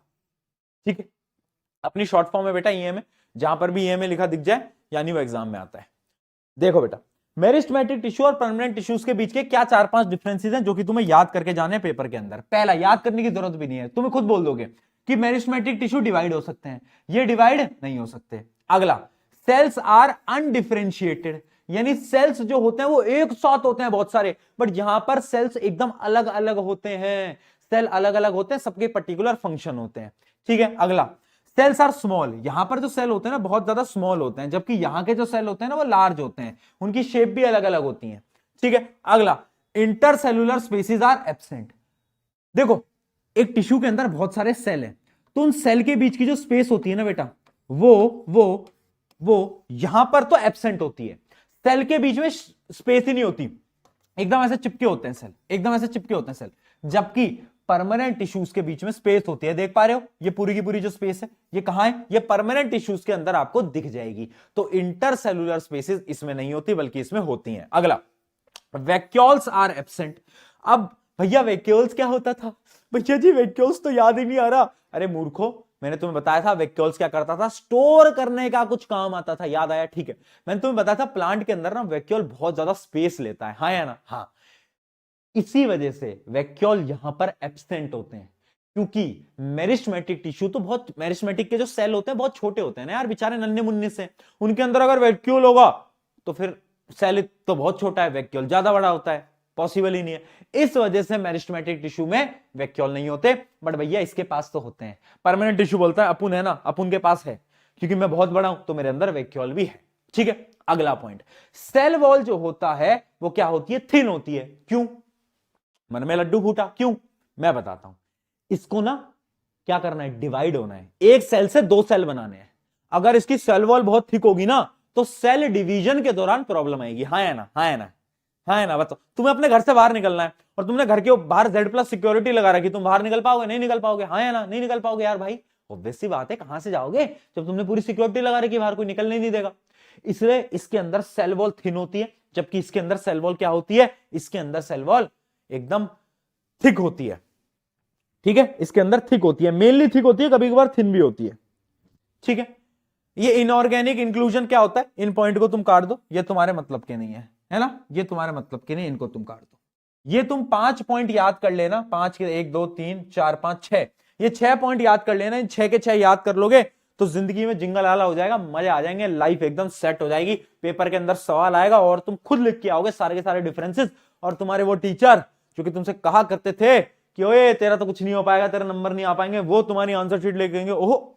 Speaker 1: ठीक है, अपनी शॉर्ट फॉर्म में बेटा EMA, जहां पर भी EMA लिखा दिख जाए यानी वो एग्जाम में आता है। देखो बेटा, मेरिस्टमेटिक टिश्यू और परमानेंट टिश्यूज के बीच के क्या चार पांच डिफरेंसेस हैं जो कि तुम्हें याद करके जाने पेपर के अंदर। पहला, याद करने की जरूरत भी नहीं है, तुम्हें खुद बोल दोगे कि मेरिस्टमेटिक टिश्यू डिवाइड हो सकते हैं, ये डिवाइड नहीं हो सकते। अगला, सेल्स आर अनडिफरेंशिएटेड, यानी सेल्स जो होते हैं वो एक साथ होते हैं बहुत सारे, बट यहां पर सेल्स एकदम अलग अलग होते हैं। सेल अलग अलग होते हैं, सबके पर्टिकुलर फंक्शन होते हैं। ठीक है, अगला, सेल्स आर स्मॉल, यहां पर जो सेल होते हैं ना बहुत ज्यादा स्मॉल होते हैं, जबकि यहां के जो सेल होते हैं ना वो लार्ज होते हैं, उनकी शेप भी अलग अलग होती है। ठीक है, अगला, इंटरसेलुलर स्पेसिस आर एब्सेंट। देखो एक टिश्यू के अंदर बहुत सारे सेल हैं, तो उन सेल के बीच की जो स्पेस होती है ना बेटा, वो यहां पर तो एब्सेंट होती है। सेल के बीच में स्पेस ही नहीं होती, एकदम ऐसे चिपके होते हैं सेल, एकदम ऐसे चिपके होते हैं सेल। जबकि परमानेंट टिश्यूज के बीच में स्पेस होती है, देख पा रहे हो, ये पूरी की पूरी जो स्पेस है ये कहां है, ये परमानेंट टिश्यूज के अंदर आपको दिख जाएगी। तो इंटरसेलुलर स्पेसेस इसमें नहीं होती बल्कि इसमें होती हैं। अगला, वैक्यूल्स आर एब्सेंट। अब भैया वैक्यूल्स क्या होता था, भैया जी वैक्यूल्स तो याद ही नहीं आ रहा। अरे मूर्खो, मैंने तुम्हें बताया था वैक्यूल्स क्या करता था, स्टोर करने का कुछ काम आता था, याद आया। ठीक है, मैंने तुम्हें बताया था प्लांट के अंदर ना वैक्यूल बहुत ज्यादा स्पेस लेता है, हाँ या ना, हाँ। इसी वजह से वैक्यूल यहां पर एब्सेंट होते हैं, क्योंकि मेरिस्टेमेटिक टिश्यू तो बहुत, मेरिस्टेमेटिक के जो सेल होते हैं बहुत छोटे होते हैं ना यार, बेचारे नन्हे मुन्ने से, उनके अंदर अगर वैक्यूल होगा तो फिर सेल तो बहुत छोटा है, वैक्यूल ज्यादा बड़ा होता है, पॉसिबल ही नहीं है। इस वजह से मेरिस्टेमेटिक टिश्यू में वैक्यूल नहीं होते, बट भैया इसके पास तो होते हैं। परमानेंट टिश्यू बोलता है अपुन है ना, अपुन के पास है, क्योंकि मैं बहुत बड़ा हूं तो मेरे अंदर वैक्यूल भी है। ठीक है, अगला पॉइंट, सेल वॉल जो होता है वो क्या होती है, थिन होती है। क्यों? मन में लड्डू फूटा, क्यों? मैं बताता हूं। इसको ना क्या करना है, डिवाइड होना है, एक सेल से दो सेल बनाने हैं। अगर इसकी सेल वॉल बहुत थिक होगी ना तो सेल डिवीजन के दौरान प्रॉब्लम आएगी। हाँ है ना, हाँ है ना, हाँ है ना। बताओ, तुम्हें अपने घर से बाहर निकलना है और तुमने घर के बाहर Z+ सिक्योरिटी लगा रखी, तुम बाहर निकल पाओगे? नहीं निकल पाओगे। हाँ है ना, नहीं निकल पाओगे यार भाई, ऑब्वियस सी बात है, कहां से जाओगे जब तुमने पूरी सिक्योरिटी लगा रखी, बाहर कोई निकलने नहीं देगा। इसलिए इसके अंदर सेल वॉल थिन होती है, जबकि इसके अंदर सेल वॉल क्या होती है, इसके अंदर सेल वॉल एकदम थिक होती है। ठीक है, इसके अंदर थिक होती है, मेनली थिक होती है, कभी कभार थिन भी होती है। ठीक है, ये इनऑर्गेनिक इंक्लूजन क्या होता है, इन पॉइंट को तुम काट दो, ये तुम्हारे मतलब के नहीं है ना, ये तुम्हारे मतलब के नहीं, इनको तुम काट दो। ये तुम 5 पॉइंट याद कर लेना, 5 के 1 2 3 4 5 6, ये 6 पॉइंट याद कर लेना। इन 6 के 6 याद कर लोगे तो जिंदगी में जिंगल आला हो जाएगा, मजे आ जाएंगे, लाइफ एकदम सेट हो जाएगी। पेपर के अंदर सवाल आएगा और तुम खुद लिख के आओगे सारे के सारे डिफरेंसेस, और तुम्हारे वो टीचर जो कि तुमसे कहा करते थे कि ओए तेरा तो कुछ नहीं हो पाएगा, तेरा नंबर नहीं आ पाएंगे, वो तुम्हारी आंसर शीट लेके गएंगे, ओह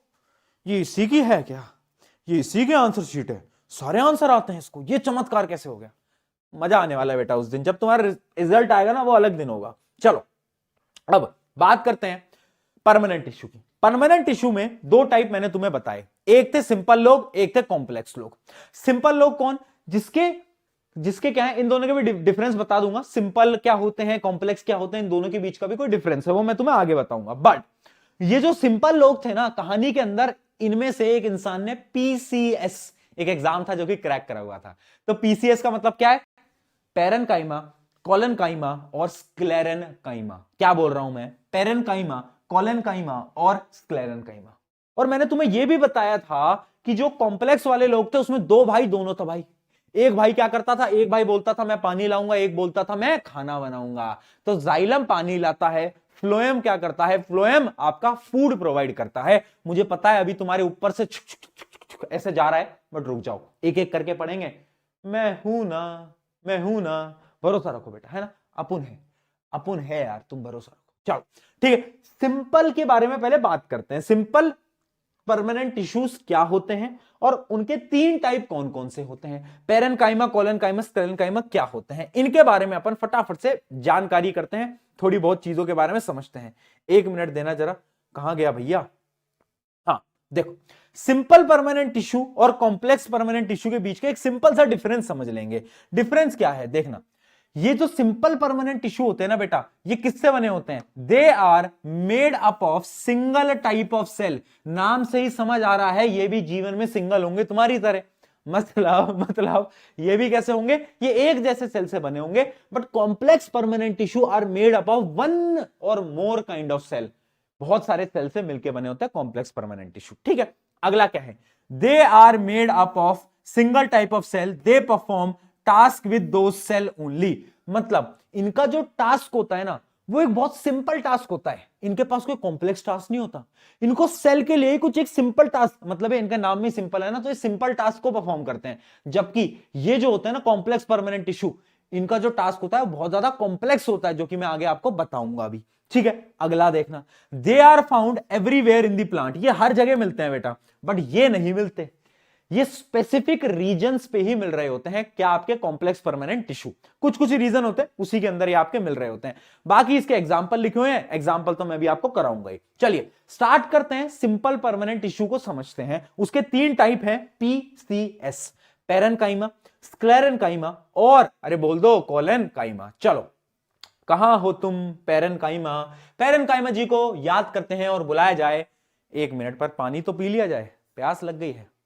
Speaker 1: ये इसी की है क्या, ये इसी की आंसर शीट है, सारे आंसर आते हैं इसको, ये चमत्कार कैसे हो गया। मजा आने वाला है बेटा उस दिन, जब तुम्हारा रिजल्ट आएगा ना, वो अलग दिन होगा। चलो अब बात करते हैं परमानेंट टिश्यू की। परमानेंट टिश्यू में दो टाइप मैंने तुम्हें बताए, एक थे सिंपल लोग, एक थे कॉम्प्लेक्स लोग। सिंपल लोग कौन, जिसके जिसके क्या है, इन दोनों के भी डिफरेंस बता दूंगा, सिंपल क्या होते हैं, कॉम्प्लेक्स क्या होते हैं, इन दोनों के बीच का भी कोई डिफरेंस है वो मैं तुम्हें आगे बताऊंगा। बट ये जो सिंपल लोग थे ना कहानी के अंदर, इनमें से एक इंसान ने PCS, एक एग्जाम था जो कि क्रैक करा हुआ था। तो PCS का मतलब क्या है, पैरेनकाइमा, कोलेनकाइमा और स्क्लेरेनकाइमा। क्या बोल रहा हूं मैं, पैरेनकाइमा, कोलेनकाइमा और स्क्लेरेनकाइमा। और मैंने तुम्हें यह भी बताया था कि जो कॉम्प्लेक्स वाले लोग थे उसमें दो भाई दोनों था भाई। एक भाई क्या करता था, एक भाई बोलता था मैं पानी लाऊंगा, एक बोलता था मैं खाना बनाऊंगा। तो जाइलम पानी लाता है, फ्लोएम क्या करता है, फ्लोएम आपका फूड प्रोवाइड करता है। मुझे पता है अभी तुम्हारे ऊपर से ऐसे जा रहा है, बट रुक जाओ, एक एक करके पढ़ेंगे। मैं हूं ना, मैं हूं ना, भरोसा रखो बेटा, है ना, अपुन है, अपुन है यार, तुम भरोसा रखो। चलो ठीक है, सिंपल के बारे में पहले बात करते हैं। सिंपल परमानेंट टिश्यूज क्या होते हैं और उनके 3 टाइप कौन कौन से होते हैं, पैरेनकाइमा, कोलेनकाइमा, स्क्लेरेनकाइमा क्या होते हैं, इनके बारे में अपन फटाफट से जानकारी करते हैं, थोड़ी बहुत चीजों के बारे में समझते हैं। 1 मिनट देना जरा, कहां गया भैया। हाँ देखो, सिंपल परमानेंट टिश्यू और कॉम्प्लेक्स परमानेंट टिश्यू के बीच का एक सिंपल सा डिफरेंस समझ लेंगे। डिफरेंस क्या है देखना, ये जो सिंपल परमानेंट टिश्यू होते हैं ना बेटा, ये किससे बने होते हैं, they are made up of single type of cell. नाम से ही समझ आ रहा है ये भी जीवन में सिंगल होंगे तुम्हारी तरह। मतलब ये भी कैसे होंगे, ये एक जैसे सेल से बने होंगे। But complex permanent tissue are made up of 1 or more kind of cell, बहुत सारे सेल से मिलकर बने होते हैं कॉम्प्लेक्स परमानेंट टिश्यू। ठीक है, अगला क्या है, they are made up of single type of cell, they perform task with दो सेल ओनली। मतलब इनका जो टास्क होता है ना, वो एक बहुत सिंपल टास्क होता है, इनके पास कोई कॉम्प्लेक्स टास्क नहीं होता। इनको सेल के लिए कुछ एक सिंपल टास्क, मतलब है इनका नाम में सिंपल है ना, तो ये सिंपल टास्क को परफॉर्म करते हैं। जबकि ये जो होता है ना कॉम्प्लेक्स परमानेंट टिश्यू, इनका जो टास्क होता है वो बहुत ज्यादा कॉम्प्लेक्स होता है, जो कि मैं आगे आपको बताऊंगा अभी। ठीक है, अगला देखना, they are found everywhere in the plant. ये हर जगह मिलते हैं बेटा, बट ये नहीं मिलते, ये स्पेसिफिक रीजन्स पे ही मिल रहे होते हैं। क्या, आपके कॉम्प्लेक्स परमानेंट टिश्यू, कुछ कुछ रीजन होते हैं उसी के अंदर ही आपके मिल रहे होते हैं। बाकी इसके एग्जांपल लिखे हुए हैं, एग्जांपल तो मैं भी आपको कराऊंगा ही। चलिए स्टार्ट करते हैं, सिंपल परमानेंट टिश्यू को समझते हैं। उसके 3 टाइप हैं, PCS, पैरेनकाइमा, स्क्लेरेनकाइमा और अरे बोल दो कोलेनकाइमा। चलो कहां हो तुम, पैरेनकाइमा। पैरेनकाइमा जी को याद करते हैं और बुलाया जाए। 1 मिनट पर पानी तो पी लिया जाए, प्यास लग गई है।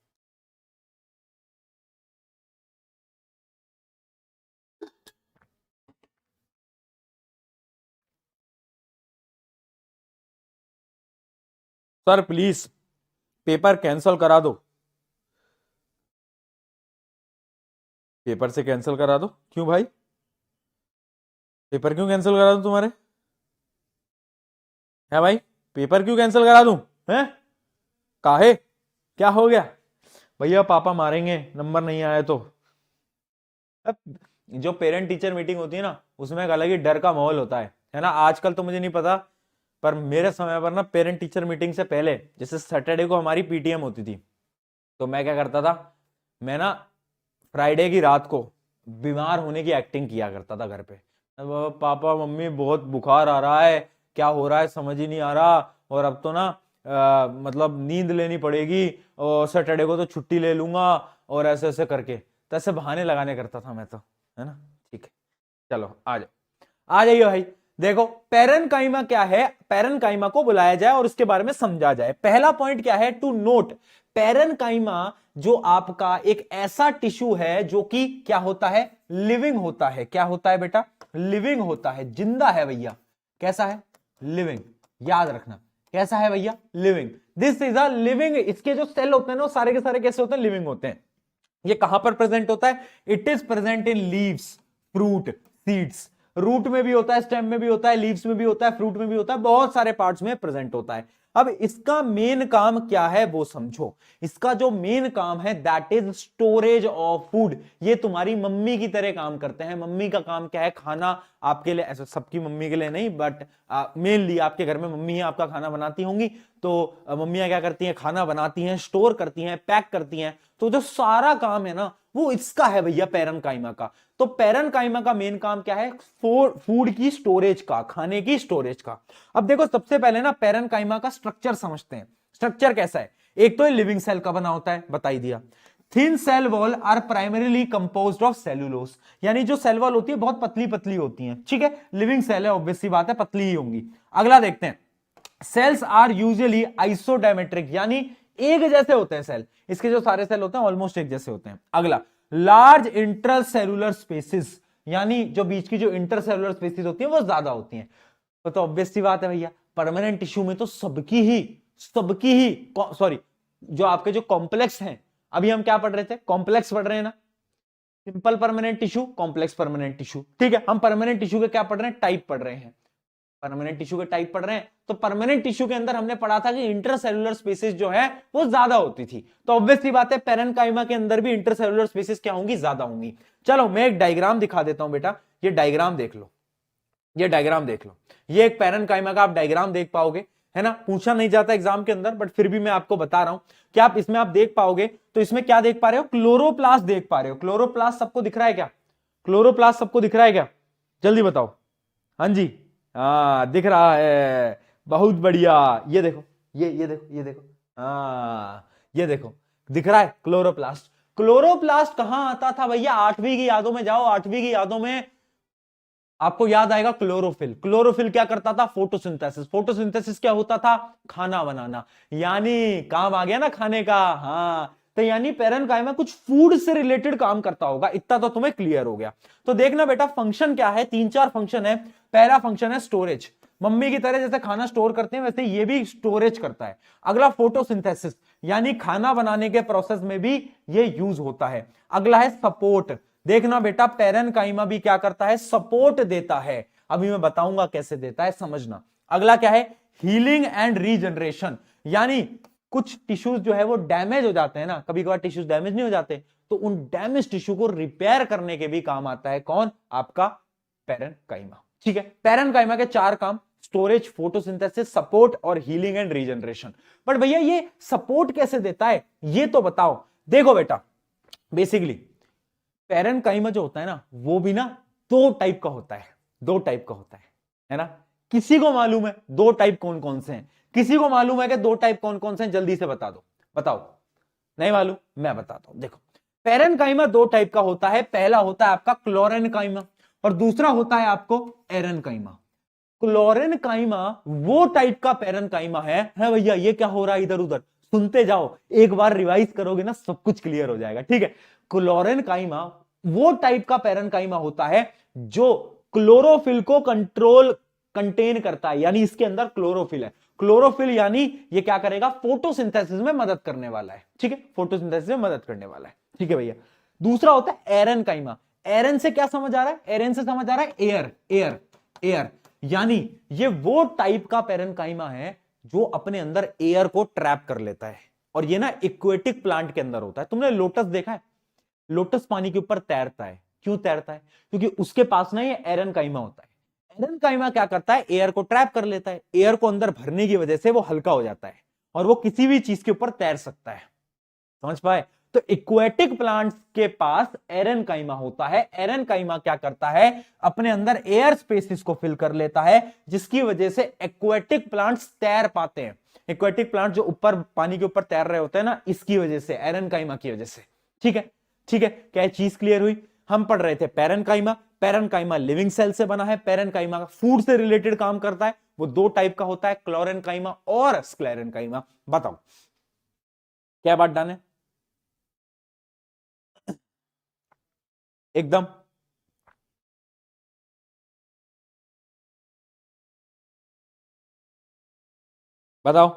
Speaker 1: सर प्लीज पेपर कैंसिल करा दो, पेपर से कैंसिल करा दो। क्यों भाई, पेपर क्यों कैंसिल करा दो तुम्हारे, है भाई? पेपर क्यों कैंसिल करा दूं? हैं काहे, क्या हो गया? भैया पापा मारेंगे नंबर नहीं आया तो। अब जो पेरेंट टीचर मीटिंग होती है ना, उसमें एक अलग ही डर का माहौल होता है ना। आजकल तो मुझे नहीं पता, पर मेरे समय पर ना पेरेंट टीचर मीटिंग से पहले, जैसे सैटरडे को हमारी पीटीएम होती थी, तो मैं क्या करता था, मैं ना फ्राइडे की रात को बीमार होने की एक्टिंग किया करता था घर पे। अब पापा मम्मी बहुत बुखार आ रहा है, क्या हो रहा है समझ ही नहीं आ रहा, और अब तो ना मतलब नींद लेनी पड़ेगी, और सैटरडे को तो छुट्टी ले लूंगा, और ऐसे ऐसे करके, तो ऐसे बहाने लगाने करता था मैं तो, है ना। ठीक है, चलो आ जाओ, आ जाइए भाई। देखो पेरेन्काइमा क्या है, पेरेन्काइमा को बुलाया जाए और उसके बारे में समझा जाए। पहला पॉइंट क्या है, टू नोट, पेरेन्काइमा जो आपका एक ऐसा टिश्यू है जो कि क्या होता है, लिविंग होता है। क्या होता है बेटा? लिविंग होता है, जिंदा है भैया। कैसा है? लिविंग। याद रखना, कैसा है भैया? Living. This is a living. इसके जो सेल होते हैं ना, सारे के सारे कैसे होते हैं? लिविंग होते हैं। ये कहां पर प्रेजेंट होता है? It is present in leaves, fruit, seeds. Root में भी होता है, स्टेम में भी होता है, लीव्स में भी होता है, फ्रूट में भी होता है, बहुत सारे पार्ट्स में प्रेजेंट होता है। अब इसका मेन काम क्या है वो समझो। इसका जो मेन काम है that is storage of food. ये तुम्हारी मम्मी की तरह काम करते हैं। मम्मी का काम क्या है? खाना आपके लिए, ऐसा सबकी मम्मी के लिए नहीं, बट मेनली आपके घर में मम्मी ही आपका खाना बनाती होंगी। तो मम्मियां क्या करती हैं? खाना बनाती हैं, स्टोर करती हैं, पैक करती हैं। तो जो सारा काम है ना, वो इसका है भैया, पेरेन्काइमा का। तो पेरेन्काइमा का मेन काम क्या है? फूड की स्टोरेज का, खाने की स्टोरेज का। अब देखो सबसे पहले ना पेरेन्काइमा का स्ट्रक्चर समझते हैं। स्ट्रक्चर कैसा है? एक तो लिविंग सेल का बना होता है, बता ही दिया। Thin cell wall are primarily composed of cellulose, यानी जो सेल वॉल होती है बहुत पतली पतली होती है। ठीक है, लिविंग सेल है, ऑब्वियसली बात है, पतली ही होंगी। अगला देखते हैं, सेल्स आर यूजुअली आइसोडायमेट्रिक, यानी एक जैसे होते हैं सेल। इसके जो सारे सेल होते हैं ऑलमोस्ट एक जैसे होते हैं। अगला, लार्ज इंटरसेलुलर स्पेसिस, यानी जो बीच की जो इंटरसेलुलर स्पेसिस होती है वो ज्यादा होती हैं। तो ऑब्वियस सी बात है भैया, परमानेंट टिश्यू में तो सबकी ही सॉरी, जो आपके जो कॉम्प्लेक्स हैं, अभी हम क्या पढ़ रहे थे? कॉम्प्लेक्स पढ़ रहे हैं ना। Simple permanent tissue, complex permanent tissue. ठीक है, हम परमानेंट टिश्यू के क्या पढ़ रहे हैं? टाइप पढ़ रहे हैं। परमानेंट टिश्यू के टाइप पढ़ रहे हैं, तो परमानेंट टिश्यू के अंदर हमने पढ़ा था कि इंटरसेलुलर स्पेसिस जो है वो ज्यादा होती थी। तो ऑब्वियसली बात है पेरेन्काइमा के अंदर भी इंटरसेलुलर स्पेसिस क्या होंगी? ज्यादा होंगी। चलो मैं एक डायग्राम दिखा देता हूं बेटा, ये डायग्राम देख लो, ये डायग्राम देख लो। ये एक पेरेन्काइमा का आप डायग्राम देख पाओगे, है ना। पूछा नहीं जाता एग्जाम के अंदर, बट फिर भी मैं आपको बता रहा हूं कि आप इसमें आप देख पाओगे। तो इसमें क्या देख पा रहे हो? क्लोरोप्लास्ट देख पा रहे हो। क्लोरोप्लास्ट सबको दिख रहा है क्या? क्लोरोप्लास्ट सबको दिख रहा है क्या? जल्दी बताओ। हाँ जी, हाँ दिख रहा है, बहुत बढ़िया। ये देखो, ये देखो, ये देखो, हाँ ये देखो, दिख रहा है क्लोरोप्लास्ट। क्लोरोप्लास्ट कहां आता था भैया? 8वीं की यादों में जाओ, 8वीं की यादों में आपको याद आएगा क्लोरोफिल। क्लोरोफिल क्या करता था? फोटोसिंथेसिस। फोटोसिंथेसिस क्या होता था? खाना बनाना। यानी काम आ गया ना खाने का। हाँ, तो यानी पेरेन्काइमा कुछ फूड से रिलेटेड काम करता होगा, इतना तो तुम्हें क्लियर हो गया। तो देखना बेटा, फंक्शन क्या है? 3-4 फंक्शन है। पहला फंक्शन है स्टोरेज। मम्मी की तरह जैसे खाना स्टोर करते हैं वैसे ये भी स्टोरेज करता है। अगला फोटोसिंथेसिस, यानी खाना बनाने के प्रोसेस में भी ये यूज होता है। अगला है सपोर्ट। देखना बेटा, पेरेन्काइमा भी क्या करता है? सपोर्ट देता है। अभी मैं बताऊंगा कैसे देता है, समझना। अगला क्या है? हीलिंग एंड रीजनरेशन, यानी कुछ टिश्यूज जो है वो डैमेज हो जाते हैं ना, कभी कभार टिश्यूज डैमेज नहीं हो जाते, तो उन डैमेज टिश्यू को रिपेयर करने के भी काम आता है कौन? आपका पेरेन्काइमा। ठीक है, पेरेन्काइमा के 4 काम: स्टोरेज, फोटोसिंथेसिस, सपोर्ट और हीलिंग एंड रीजनरेशन। बट भैया ये सपोर्ट कैसे देता है, ये तो बताओ। देखो बेटा, बेसिकली पेरेन्काइमा जो होता है ना, वो भी ना 2 टाइप का होता है। 2 टाइप का होता है ना। किसी को मालूम है 2 टाइप कौन कौन से हैं? किसी को मालूम है कि 2 टाइप कौन कौन से हैं? जल्दी से बता दो, बताओ। नहीं मालूम? मैं बताता हूं। देखो, पेरेन्काइमा 2 टाइप का होता है। पहला होता है आपका क्लोरेन्काइमा और दूसरा होता है आपको एरेन्काइमा। क्लोरेन्काइमा वो टाइप का पेरेन्काइमा है भैया। ये क्या हो रहा है इधर उधर? सुनते जाओ, एक बार रिवाइज करोगे ना सब कुछ क्लियर हो जाएगा। ठीक है, क्लोरेन्काइमा वो टाइप का पेरेन्काइमा होता है जो क्लोरोफिल को कंटेन करता है, यानी इसके अंदर क्लोरोफिल है। क्लोरोफिल यानी ये क्या करेगा? फोटोसिंथेसिस में मदद करने वाला है। ठीक है, फोटोसिंथेसिस में मदद करने वाला है। ठीक है भैया। दूसरा होता है एरेन्काइमा। एरन से क्या समझ आ रहा है? एरन से समझ आ रहा है एयर, एयर, एयर, यानी ये वो टाइप का पेरेन्काइमा है जो अपने अंदर एयर को ट्रैप कर लेता है, और ये ना एक्वेटिक प्लांट के अंदर होता है। तुमने लोटस देखा है? लोटस पानी के ऊपर तैरता है, क्यों तैरता है? क्योंकि उसके पास ना ये एरनकाइमा होता है। एरनकाइमा क्या करता है? एयर को ट्रैप कर लेता है, एयर को अंदर भरने की वजह से वो हल्का हो जाता है और वो किसी भी चीज के ऊपर तैर सकता है। समझ पाए? तो एक्वेटिक प्लांट्स के पास एरनकाइमा होता है। एरनकाइमा क्या करता है? अपने अंदर एयर स्पेसिस को फिल कर लेता है, जिसकी वजह से एक्वेटिक प्लांट्स तैर पाते हैं। एक्वेटिक प्लांट जो ऊपर पानी के ऊपर तैर रहे होते हैं ना, इसकी वजह से, एरनकाइमा की वजह से। ठीक है, ठीक है, क्या चीज क्लियर हुई? हम पढ़ रहे थे पैरेनकाइमा। पैरेनकाइमा लिविंग सेल से बना है। पैरेनकाइमा फूड से रिलेटेड काम करता है। वो दो टाइप का होता है, क्लोरेनकाइमा और स्क्लेरेनकाइमा। बताओ क्या बात डन है? एकदम। बताओ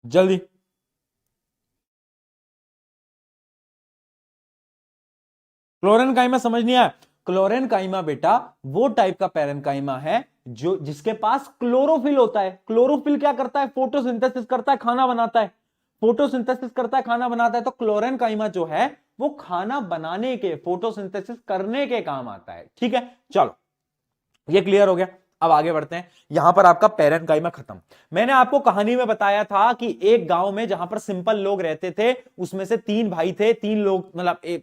Speaker 1: जल्दी। क्लोरेनकाइमा समझ नहीं आया? क्लोरेनकाइमा बेटा वो टाइप का पैरेनकाइमा है जो जिसके पास क्लोरोफिल होता है। क्लोरोफिल क्या करता है? फोटोसिंथेसिस करता है, खाना बनाता है। फोटोसिंथेसिस करता है, खाना बनाता है। तो क्लोरेनकाइमा जो है वो खाना बनाने के, फोटोसिंथेसिस करने के काम आता है। ठीक है, चलो ये क्लियर हो गया। अब आगे बढ़ते हैं। यहां पर आपका पैरेनकाइमा खत्म। मैंने आपको कहानी में बताया था कि एक गांव में जहां पर सिंपल लोग रहते थे, उसमें से तीन भाई थे, तीन लोग, मतलब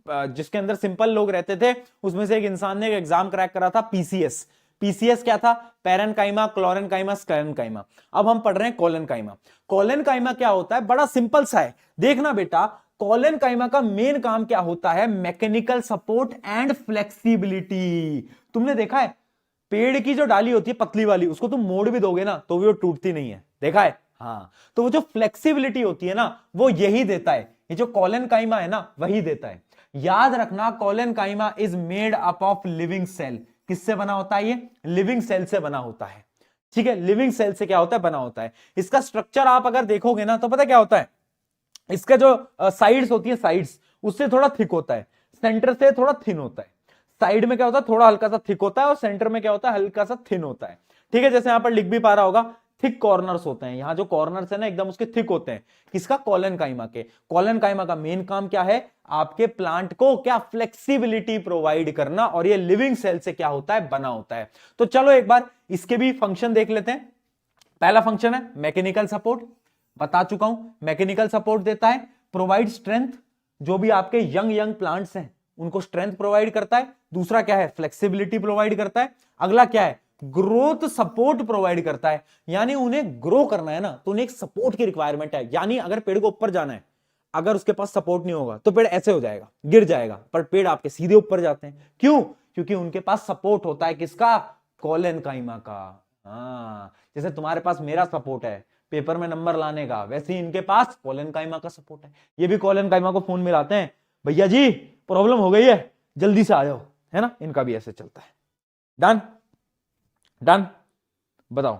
Speaker 1: जिसके अंदर सिंपल लोग रहते थे, उसमें से एक इंसान ने एक एग्जाम क्रैक करा था, पीसीएस। पीसीएस क्या था? Parenchyma, chlorenchyma, sclerenchyma. अब हम पढ़ रहे हैं कोलेनकाइमा। कोलेनकाइमा क्या होता है? बड़ा सिंपल सा है, देखना बेटा। कोलेनकाइमा का मेन काम क्या होता है? Mechanical support and flexibility. तुमने देखा है पेड़ की जो डाली होती है पतली वाली, उसको तुम मोड़ भी दोगे ना तो भी वो टूटती नहीं है, देखा है? हाँ, तो वो जो फ्लेक्सिबिलिटी होती है ना, वो यही देता है। ये जो कोलेनकाइमा है ना, वही देता है। याद रखना, collenchyma is made up of living cell. किससे बना होता है? ये लिविंग सेल से बना होता है। ठीक है, लिविंग सेल से क्या होता है? बना होता है। इसका स्ट्रक्चर आप अगर देखोगे ना तो पता क्या होता है? इसका जो साइड्स होती है, साइड्स उससे थोड़ा थिक होता है, सेंटर से थोड़ा थिन होता है। साइड में क्या होता है? थोड़ा हल्का सा थिक होता है, और सेंटर में क्या होता है? हल्का सा थिन होता है। ठीक है, जैसे यहां पर लिख भी पा रहा होगा, थिक कॉर्नर्स होते हैं। यहां जो कॉर्नर्स है ना, एकदम उसके थिक होते हैं। किसका? कोलेनकाइमा के। कोलेनकाइमा का मेन काम क्या है? आपके प्लांट को क्या? फ्लेक्सिबिलिटी प्रोवाइड करना, और ये लिविंग सेल से क्या होता है? बना होता है। तो चलो एक बार इसके भी फंक्शन देख लेते हैं। पहला फंक्शन है मैकेनिकल सपोर्ट, बता चुका हूं। मैकेनिकल सपोर्ट देता है, प्रोवाइड स्ट्रेंथ, जो भी आपके यंग यंग प्लांट्स हैं उनको स्ट्रेंथ प्रोवाइड करता है। दूसरा क्या है? फ्लेक्सिबिलिटी प्रोवाइड करता है। अगला क्या है? ग्रोथ सपोर्ट प्रोवाइड करता है। यानी उन्हें ग्रो करना है ना, तो उन्हें एक सपोर्ट की रिक्वायरमेंट है। यानी अगर पेड़ को ऊपर जाना है, अगर उसके पास सपोर्ट नहीं होगा तो पेड़ ऐसे हो जाएगा, गिर जाएगा। पर पेड़ आपके सीधे ऊपर जाते हैं, क्यों? क्योंकि उनके पास सपोर्ट होता है। किसका? कोलेनकाइमा का। हाँ, जैसे तुम्हारे पास मेरा सपोर्ट है पेपर में नंबर लाने का, वैसे ही इनके पास कोलेनकाइमा का सपोर्ट है। ये भी कोलेनकाइमा को फोन मिलाते हैं, भैया जी प्रॉब्लम हो गई है, जल्दी से आ जाओ, है ना? इनका भी ऐसे चलता है। डन? डन? बताओ।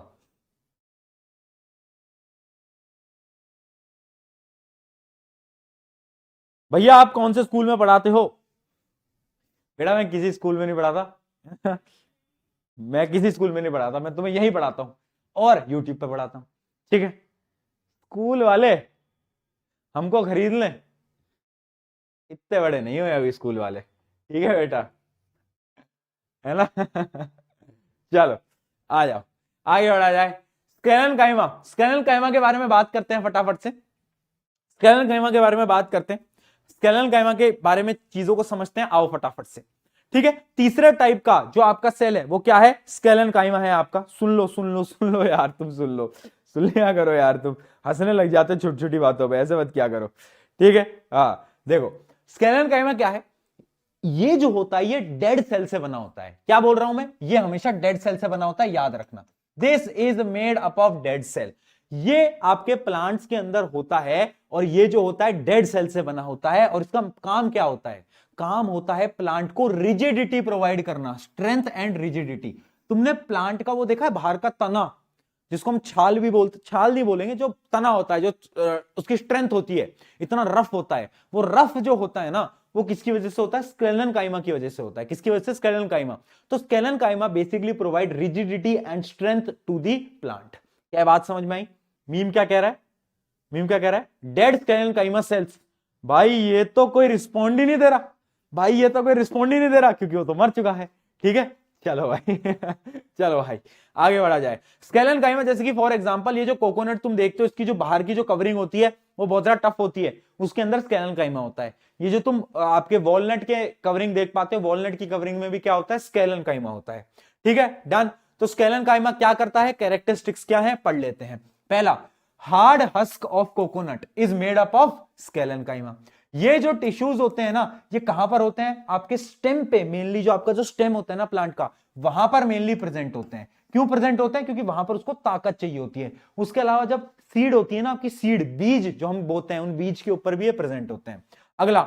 Speaker 1: भैया आप कौन से स्कूल में पढ़ाते हो? बेटा मैं किसी स्कूल में नहीं पढ़ाता। मैं किसी स्कूल में नहीं पढ़ाता, मैं तुम्हें यही पढ़ाता हूं और यूट्यूब पे पढ़ाता हूं। ठीक है, स्कूल वाले हमको खरीद लें, इतने बड़े नहीं हो अभी स्कूल वाले। ठीक है बेटा, है ना? चलो आ जाओ, आगे बढ़ा जाए। स्केलन काइमा, स्केलन काइमा के बारे में बात करते हैं फटाफट से। स्केलन काइमा के बारे में बात करते हैं। स्केलन काइमा के बारे में चीजों को समझते हैं, आओ फटाफट से। ठीक है, तीसरे टाइप का जो आपका सेल है वो क्या है? स्केलन काइमा है आपका। सुन लो सुन लो सुन लो यार, तुम सुन लो, सुन लिया करो यार, तुम हंसने लग जाते छोटी छोटी बातों पे, ऐसे मत क्या करो। ठीक है, हाँ देखो, स्केलन काइमा क्या है? ये जो होता है ये डेड सेल से बना होता है। क्या बोल रहा हूं मैं? ये हमेशा डेड सेल से बना होता है, याद रखना। This is made up of dead cell. ये आपके प्लांट्स के अंदर होता है, और ये जो होता है डेड सेल से बना होता है। और इसका काम क्या होता है? काम होता है प्लांट को रिजिडिटी प्रोवाइड करना, स्ट्रेंथ एंड रिजिडिटी। तुमने प्लांट का वो देखा है बाहर का तना, जिसको हम छाल भी बोलते, छाल नहीं बोलेंगे, जो तना होता है, जो उसकी स्ट्रेंथ होती है, इतना रफ होता है। वो रफ जो होता है ना, वो किसकी वजह से होता है? स्क्लेरेनकाइमा की वजह से होता है। किसकी वजह से? स्क्लेरेनकाइमा। तो sclerenchyma basically provide rigidity and strength to the plant. क्या बात समझ में आई? मीम क्या कह रहा है? मीम क्या कह रहा है? Dead sclerenchyma cells. भाई ये तो कोई रिस्पॉन्ड ही नहीं दे रहा, भाई ये तो कोई रिस्पॉन्ड ही नहीं दे रहा, क्योंकि वो तो मर चुका है। ठीक है, चलो भाई चलो भाई आगे बढ़ा जाए। स्क्लेरेनकाइमा जैसे कि फॉर एग्जांपल ये जो कोकोनट तुम देखते हो, इसकी जो बाहर की जो कवरिंग होती है वो बहुत ज्यादा टफ होती है, उसके अंदर स्क्लेरेनकाइमा होता है। ये जो तुम आपके वॉलनट के कवरिंग देख पाते हो, वॉलनट की कवरिंग में भी क्या होता है? स्क्लेरेनकाइमा होता है। ठीक है, डन। तो स्क्लेरेनकाइमा क्या करता है? कैरेक्टरिस्टिक्स क्या है पढ़ लेते हैं। पहला, hard husk of coconut is made up of sclerenchyma. ये जो टिश्यूज होते हैं ना, ये कहां पर होते हैं? आपके स्टेम पे मेनली, जो आपका जो स्टेम होता है ना प्लांट का, वहां पर मेनली प्रेजेंट होते हैं। क्यों प्रेजेंट होते हैं? क्योंकि वहां पर उसको ताकत चाहिए होती है। उसके अलावा जब सीड होती है ना आपकी, सीड बीज जो हम बोते हैं, उन बीज के ऊपर भी ये प्रेजेंट होते हैं। अगला,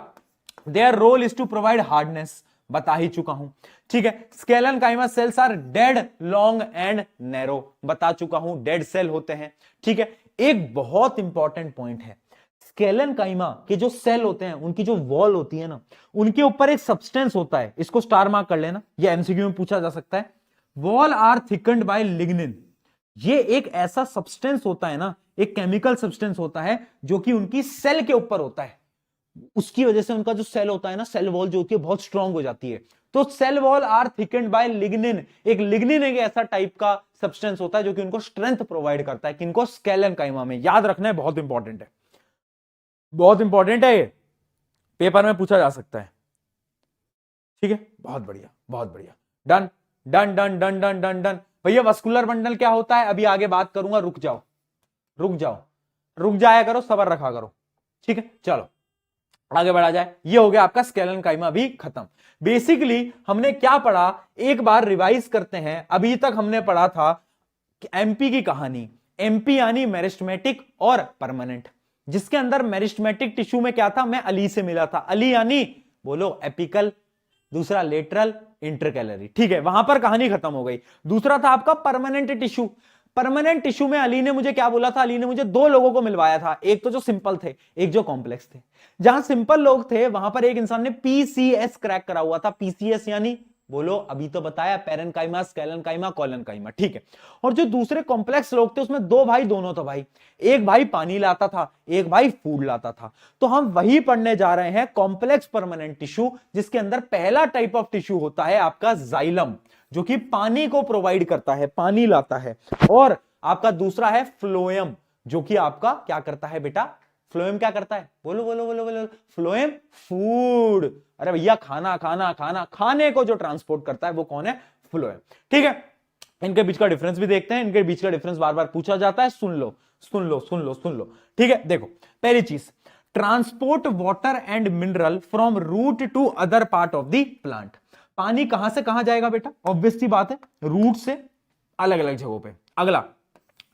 Speaker 1: their role is to provide hardness, बता ही चुका हूं। ठीक है, sclerenchyma cells are dead, long and narrow, बता चुका हूं, डेड सेल होते हैं। ठीक है, एक बहुत इंपॉर्टेंट पॉइंट है, स्क्लेरेनकाइमा के जो सेल होते हैं, उनकी जो वॉल होती है ना, उनके ऊपर एक सब्सटेंस होता है, इसको स्टार मार्क कर लेना, ये एमसीक्यू में पूछा जा सकता है। Wall are thickened by lignin. ये एक ऐसा सब्सटेंस होता है ना, एक केमिकल सब्सटेंस होता है जो कि उनकी सेल के ऊपर होता है, उसकी वजह से उनका जो सेल होता है ना, सेल वॉल जो होती है बहुत स्ट्रांग हो जाती है। तो cell wall are thickened by lignin. एक लिग्निन एक ऐसा टाइप का सब्सटेंस होता है जो कि उनको स्ट्रेंथ प्रोवाइड करता है। किनको? स्क्लेरेनकाइमा में। याद रखना है, बहुत इंपॉर्टेंट है, बहुत इंपॉर्टेंट है, ये पेपर में पूछा जा सकता है। ठीक है, बहुत बढ़िया, बहुत बढ़िया। Done done done done done done done. भैया वस्कुलर बंडल क्या होता है अभी आगे बात करूंगा, रुक जाओ रुक जाओ, रुक जाया करो, सबर रखा करो। ठीक है, चलो आगे बढ़ा जाए। ये हो गया आपका स्क्लेरेनकाइमा भी खत्म। बेसिकली हमने क्या पढ़ा, एक बार रिवाइज करते हैं। अभी तक हमने पढ़ा था एमपी की कहानी। एमपी यानी मेरिस्टेमेटिक और परमानेंट, जिसके अंदर मेरिस्टेमेटिक टिश्यू में क्या था? मैं अली से मिला था। अली यानी बोलो एपिकल, दूसरा लेटरल, इंटरकैलरी। ठीक है, वहां पर कहानी खत्म हो गई। दूसरा था आपका परमानेंट टिश्यू। परमानेंट टिश्यू में अली ने मुझे क्या बोला था? अली ने मुझे दो लोगों को मिलवाया था, एक तो जो सिंपल थे, एक जो कॉम्प्लेक्स थे। जहां सिंपल लोग थे वहां पर एक इंसान ने पीसीएस क्रैक करा हुआ था। पीसीएस यानी बोलो, अभी तो बताया, पेरेन्काइमा, स्क्लेरेनकाइमा, कोलेनकाइमा। ठीक है, और जो दूसरे कॉम्प्लेक्स लोग थे उसमें दो भाई दोनों था भाई, एक भाई पानी लाता था, एक भाई फूड लाता था। तो हम वही पढ़ने जा रहे हैं, कॉम्प्लेक्स परमानेंट टिश्यू, जिसके अंदर पहला टाइप ऑफ टिश्यू होता है आपका जाइलम, जो कि पानी को प्रोवाइड करता है, पानी लाता है। और आपका दूसरा है फ्लोएम, जो कि आपका क्या करता है बेटा? फ्लोएम क्या करता है? बोलो बोलो बोलो बोलो। Phloem food. अरे भैया खाना खाना खाना, खाने को जो ट्रांसपोर्ट करता है वो कौन है? फ्लोएम। ठीक है, इनके बीच का डिफरेंस भी देखते हैं। इनके बीच का डिफरेंस बार बार पूछा जाता है, सुन लो सुन लो सुन लो सुन लो। ठीक है, देखो पहली चीज, transport water and mineral from root to other part of the plant. पानी कहां से कहां जाएगा बेटा? ऑब्वियस सी बात है, रूट से अलग अलग जगहों पे। अगला,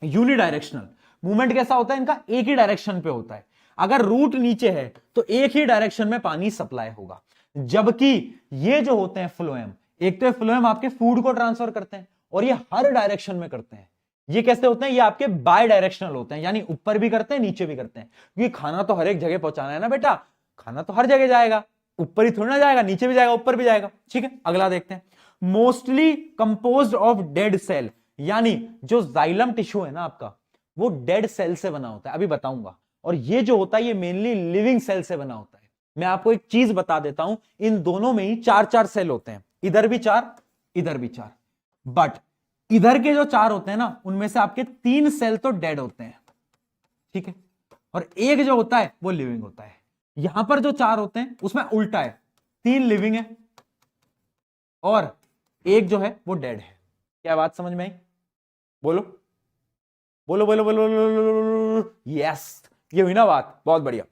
Speaker 1: यूनिडायरेक्शनल मूवमेंट कैसा होता है इनका? एक ही डायरेक्शन पे होता है। अगर रूट नीचे है तो एक ही डायरेक्शन में पानी सप्लाई होगा। जबकि ये जो होते हैं फ्लोएम, एक तो फ्लोएम आपके फूड को ट्रांसफर करते हैं और ये हर डायरेक्शन में करते हैं। ये कैसे होते हैं? ये आपके बाय डायरेक्शनल होते हैं, यानी ऊपर भी करते हैं नीचे भी करते हैं, क्योंकि खाना तो हर एक जगह पहुंचाना है ना बेटा। खाना तो हर जगह जाएगा, ऊपर ही थोड़ी ना जाएगा, नीचे भी जाएगा ऊपर भी जाएगा। ठीक है, अगला देखते हैं। Mostly composed of dead cell, यानी जो जाइलम टिश्यू है ना आपका, वो डेड सेल से बना होता है, अभी बताऊंगा। और ये जो होता है ये मेनली लिविंग सेल से बना होता है। मैं आपको एक चीज बता देता हूं, इन दोनों में ही चार चार सेल होते हैं, इधर भी चार, इधर भी चार। बट इधर के जो चार होते हैं ना, उनमें से आपके तीन सेल तो डेड होते हैं। ठीक है, और एक जो होता है वो लिविंग होता है। यहां पर जो चार होते हैं उसमें उल्टा है, तीन लिविंग है और एक जो है वो डेड है। क्या बात समझ में आई? बोलो बोलो बोलो बोलो, बोलो। यस, ये हुई ना बात, बहुत बढ़िया।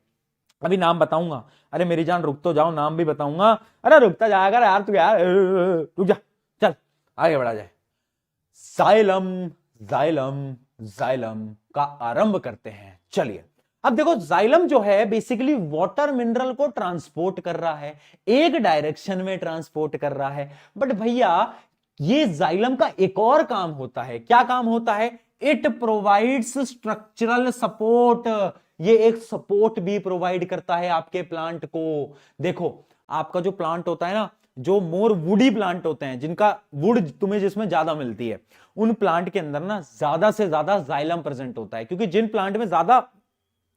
Speaker 1: अभी नाम बताऊंगा। अरे मेरी जान रुक तो जाओ, नाम भी बताऊंगा। अरे रुकता जाएगा यार तू, यार रुक जा, चल आगे बढ़ा जाए। जाइलम जाइलम जाइलम का आरंभ करते हैं। चलिए, अब देखो जाइलम जो है बेसिकली वाटर मिनरल को ट्रांसपोर्ट कर रहा है, एक डायरेक्शन में ट्रांसपोर्ट कर रहा है। बट भैया ये जाइलम का एक और काम होता है। क्या काम होता है? It provides structural support. ये एक सपोर्ट भी प्रोवाइड करता है आपके प्लांट को। देखो आपका जो प्लांट होता है ना, जो मोर वुडी प्लांट होते हैं, जिनका वुड तुम्हें जिसमें ज्यादा मिलती है, उन प्लांट के अंदर ना ज्यादा से ज्यादा जाइलम प्रेजेंट होता है, क्योंकि जिन प्लांट में ज्यादा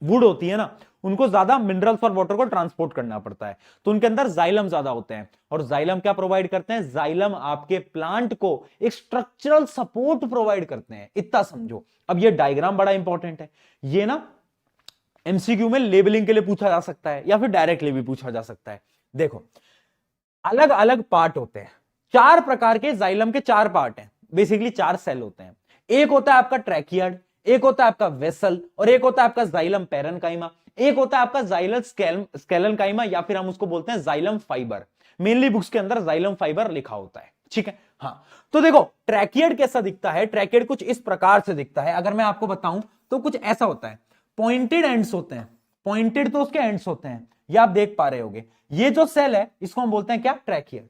Speaker 1: वुड होती है ना, उनको ज्यादा मिनरल्स और वाटर को ट्रांसपोर्ट करना पड़ता है, तो उनके अंदर जाइलम ज्यादा होते हैं। और जाइलम क्या प्रोवाइड करते हैं? जाइलम आपके प्लांट को एक स्ट्रक्चरल सपोर्ट प्रोवाइड करते हैं, इतना समझो। अब ये डायग्राम बड़ा इंपॉर्टेंट है, ये ना एमसीक्यू में लेबलिंग के लिए पूछा जा सकता है या फिर डायरेक्टली भी पूछा जा सकता है। देखो, अलग अलग पार्ट होते हैं, 4 प्रकार के जाइलम के 4 पार्ट हैं, बेसिकली 4 सेल होते हैं। एक होता है आपका ट्रैकियड, एक होता है आपका वेसल, और एक होता है आपका जाइलम पैरेनकाइमा, एक होता है आपका जाइलम स्केलेनकाइमा, या फिर हम उसको बोलते हैं जाइलम फाइबर। मेनली बुक्स के अंदर जाइलम फाइबर लिखा होता है, ठीक है। हाँ, तो देखो ट्रैकियड कैसा दिखता है। ट्रैकियड कुछ इस प्रकार से दिखता है, अगर मैं आपको बताऊं तो कुछ ऐसा होता है, पॉइंटेड एंड्स होते हैं, पॉइंटेड तो उसके एंड्स होते हैं, ये आप देख पा रहे होगे। ये जो सेल है इसको हम बोलते हैं क्या? ट्रैकियड।